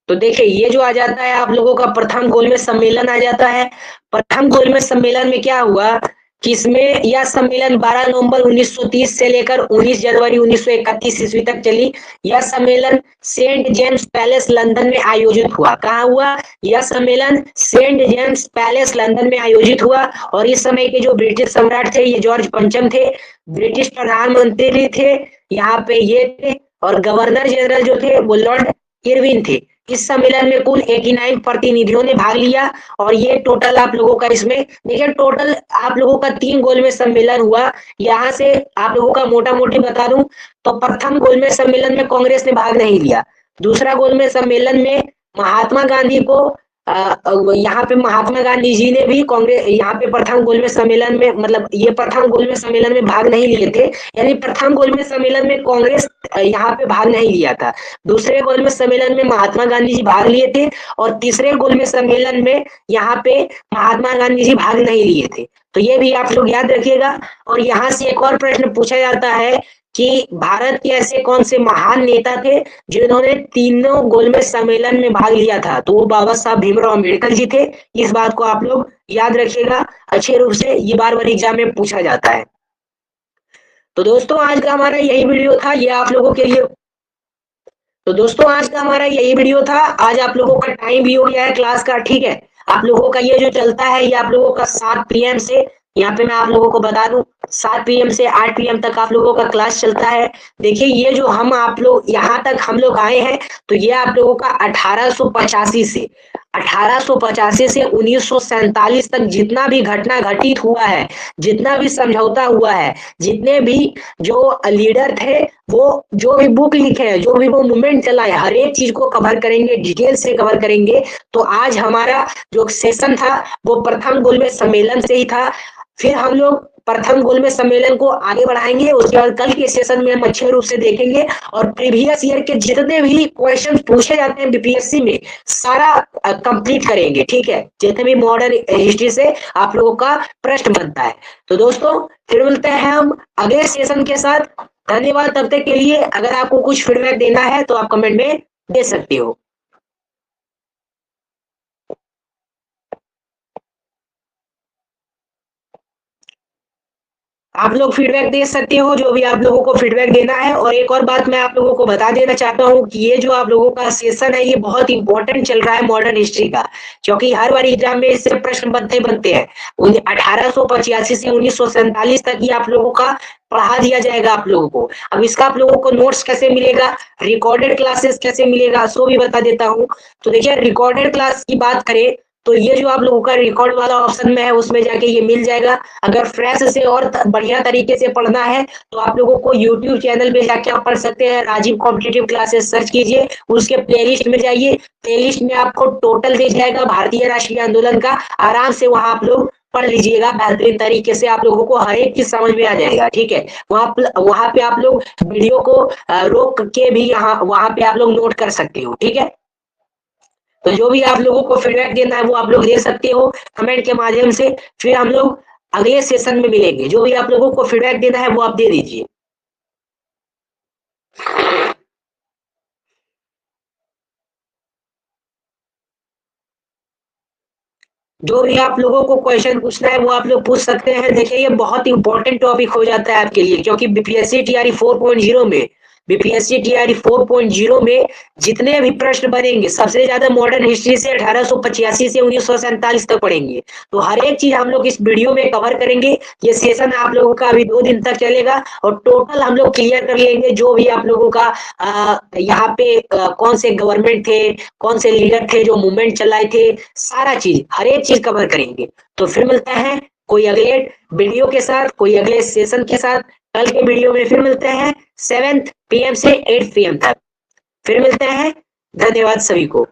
तो देखिए ये जो आ जाता है आप लोगों का प्रथम गोलमेज सम्मेलन आ जाता है। प्रथम गोलमेज सम्मेलन में क्या हुआ कि इसमें यह सम्मेलन 12 नवंबर 1930 से लेकर 19 जनवरी 1931 ईस्वी तक चली। यह सम्मेलन सेंट जेम्स पैलेस लंदन में आयोजित हुआ। कहाँ हुआ यह सम्मेलन? सेंट जेम्स पैलेस लंदन में आयोजित हुआ। और इस समय के जो ब्रिटिश सम्राट थे ये जॉर्ज पंचम थे, ब्रिटिश प्रधानमंत्री थे यहाँ पे ये थे, और गवर्नर जनरल जो थे वो लॉर्ड इरविन थे। इस सम्मेलन में कुल 89 प्रतिनिधियों ने भाग लिया। और ये टोटल आप लोगों का इसमें देखिए टोटल आप लोगों का 3 गोलमेज सम्मेलन हुआ। यहाँ से आप लोगों का मोटा मोटी बता दूं तो प्रथम गोलमेज सम्मेलन में कांग्रेस ने भाग नहीं लिया। दूसरा गोलमेज सम्मेलन में महात्मा गांधी को यहाँ पे महात्मा गांधी जी ने भी कांग्रेस यहाँ पे प्रथम गोलमेज सम्मेलन में मतलब ये प्रथम गोलमेज सम्मेलन में भाग नहीं लिए थे। यानी प्रथम गोलमेज सम्मेलन में कांग्रेस यहाँ पे भाग नहीं लिया था। दूसरे गोलमेज सम्मेलन में महात्मा गांधी जी भाग लिए थे और तीसरे गोलमेज सम्मेलन में यहाँ पे महात्मा गांधी जी भाग नहीं लिए थे। तो ये भी आप लोग याद रखिएगा। और यहाँ से एक और प्रश्न पूछा जाता है कि भारत के ऐसे कौन से महान नेता थे जिन्होंने तीनों गोलमेज सम्मेलन में भाग लिया था? तो वो बाबा साहब भीमराव अम्बेडकर जी थे। इस बात को आप लोग याद रखिएगा अच्छे रूप से, ये बार बार एग्जाम में पूछा जाता है। तो दोस्तों आज का हमारा यही वीडियो था, ये आप लोगों के लिए। तो दोस्तों आज का हमारा यही वीडियो था। आज आप लोगों का टाइम भी हो गया है क्लास का। ठीक है, आप लोगों का ये जो चलता है ये आप लोगों का 7 पीएम से, यहाँ पे मैं आप लोगों को बता दूं 7 पीएम से 8 पीएम तक आप लोगों का क्लास चलता है। देखिए ये जो हम आप लोग यहाँ तक हम लोग आए हैं तो ये आप लोगों का 1885 से 1947 तक जितना भी घटना घटित हुआ है, जितना भी समझौता हुआ है, जितने भी जो लीडर थे, वो जो भी बुक लिखे हैं, जो भी वो मूवमेंट चला है, हर एक चीज को कवर करेंगे, डिटेल से कवर करेंगे। तो आज हमारा जो सेशन था वो प्रथम गोलमेज सम्मेलन से ही था। फिर हम लोग प्रथम गोलमेज सम्मेलन को आगे बढ़ाएंगे। उसके बाद कल के सेशन में हम अच्छे रूप से देखेंगे और प्रीवियस ईयर के जितने भी क्वेश्चन पूछे जाते हैं बीपीएससी में सारा कंप्लीट करेंगे। ठीक है, जितने भी मॉडर्न हिस्ट्री से आप लोगों का प्रश्न बनता है। तो दोस्तों फिर मिलते हैं हम अगले सेशन के साथ। धन्यवाद तब तक के लिए। अगर आपको कुछ फीडबैक देना है तो आप कमेंट में दे सकते हो। आप लोग फीडबैक दे सकते हो जो भी आप लोगों को फीडबैक देना है। और एक और बात मैं आप लोगों को बता देना चाहता हूँ कि ये जो आप लोगों का सेशन है ये बहुत इंपॉर्टेंट चल रहा है मॉडर्न हिस्ट्री का, क्योंकि हर बार एग्जाम में इससे प्रश्न बनते बनते हैं। 1885 से 1947 तक ही आप लोगों का पढ़ा दिया जाएगा आप लोगों को। अब इसका आप लोगों को नोट्स कैसे मिलेगा, रिकॉर्डेड क्लासेस कैसे मिलेगा, सो भी बता देता हूँ। तो देखिए रिकॉर्डेड क्लास की बात करें तो ये जो आप लोगों का रिकॉर्ड वाला ऑप्शन में है उसमें जाके ये मिल जाएगा। अगर फ्रेश से और बढ़िया तरीके से पढ़ना है तो आप लोगों को यूट्यूब चैनल पे जाके आप पढ़ सकते हैं। राजीव कॉम्पिटिटिव क्लासेस सर्च कीजिए, उसके प्लेलिस्ट में जाइए, प्लेलिस्ट में आपको टोटल दिख जाएगा भारतीय राष्ट्रीय आंदोलन का। आराम से वहां आप लोग पढ़ लीजिएगा बेहतरीन तरीके से, आप लोगों को हर एक चीज समझ में आ जाएगा। ठीक है, वहां पे आप लोग वीडियो को रोक के भी यहाँ वहां पे आप लोग नोट कर सकते हो। ठीक है, तो जो भी आप लोगों को फीडबैक देना है वो आप लोग दे सकते हो कमेंट के माध्यम से। फिर हम लोग अगले सेशन में मिलेंगे। जो भी आप लोगों को फीडबैक देना है वो आप दे दीजिए। जो भी आप लोगों को क्वेश्चन पूछना है वो आप लोग पूछ सकते हैं। देखिए ये बहुत इंपॉर्टेंट टॉपिक हो जाता है आपके लिए, क्योंकि बीपीएससी टीआरई 4.0 में, बीपीएससी टीआरई 4.0 में जितने भी प्रश्न बनेंगे सबसे ज्यादा मॉडर्न हिस्ट्री से 1885 से 1947 तक पढ़ेंगे। तो हर एक चीज हम लोग इस वीडियो में कवर करेंगे। ये सेशन आप लोगों का अभी 2 दिन तक चलेगा और टोटल हम लोग क्लियर कर लेंगे जो भी आप लोगों का यहाँ पे कौन से गवर्नमेंट थे, कौन से लीडर थे जो मूवमेंट चलाए थे, सारा चीज हर एक चीज कवर करेंगे। तो फिर मिलता है कोई अगले वीडियो के साथ, कोई अगले सेशन के साथ। कल के वीडियो में फिर मिलते हैं 7 PM से 8 PM तक। फिर मिलते हैं। धन्यवाद सभी को।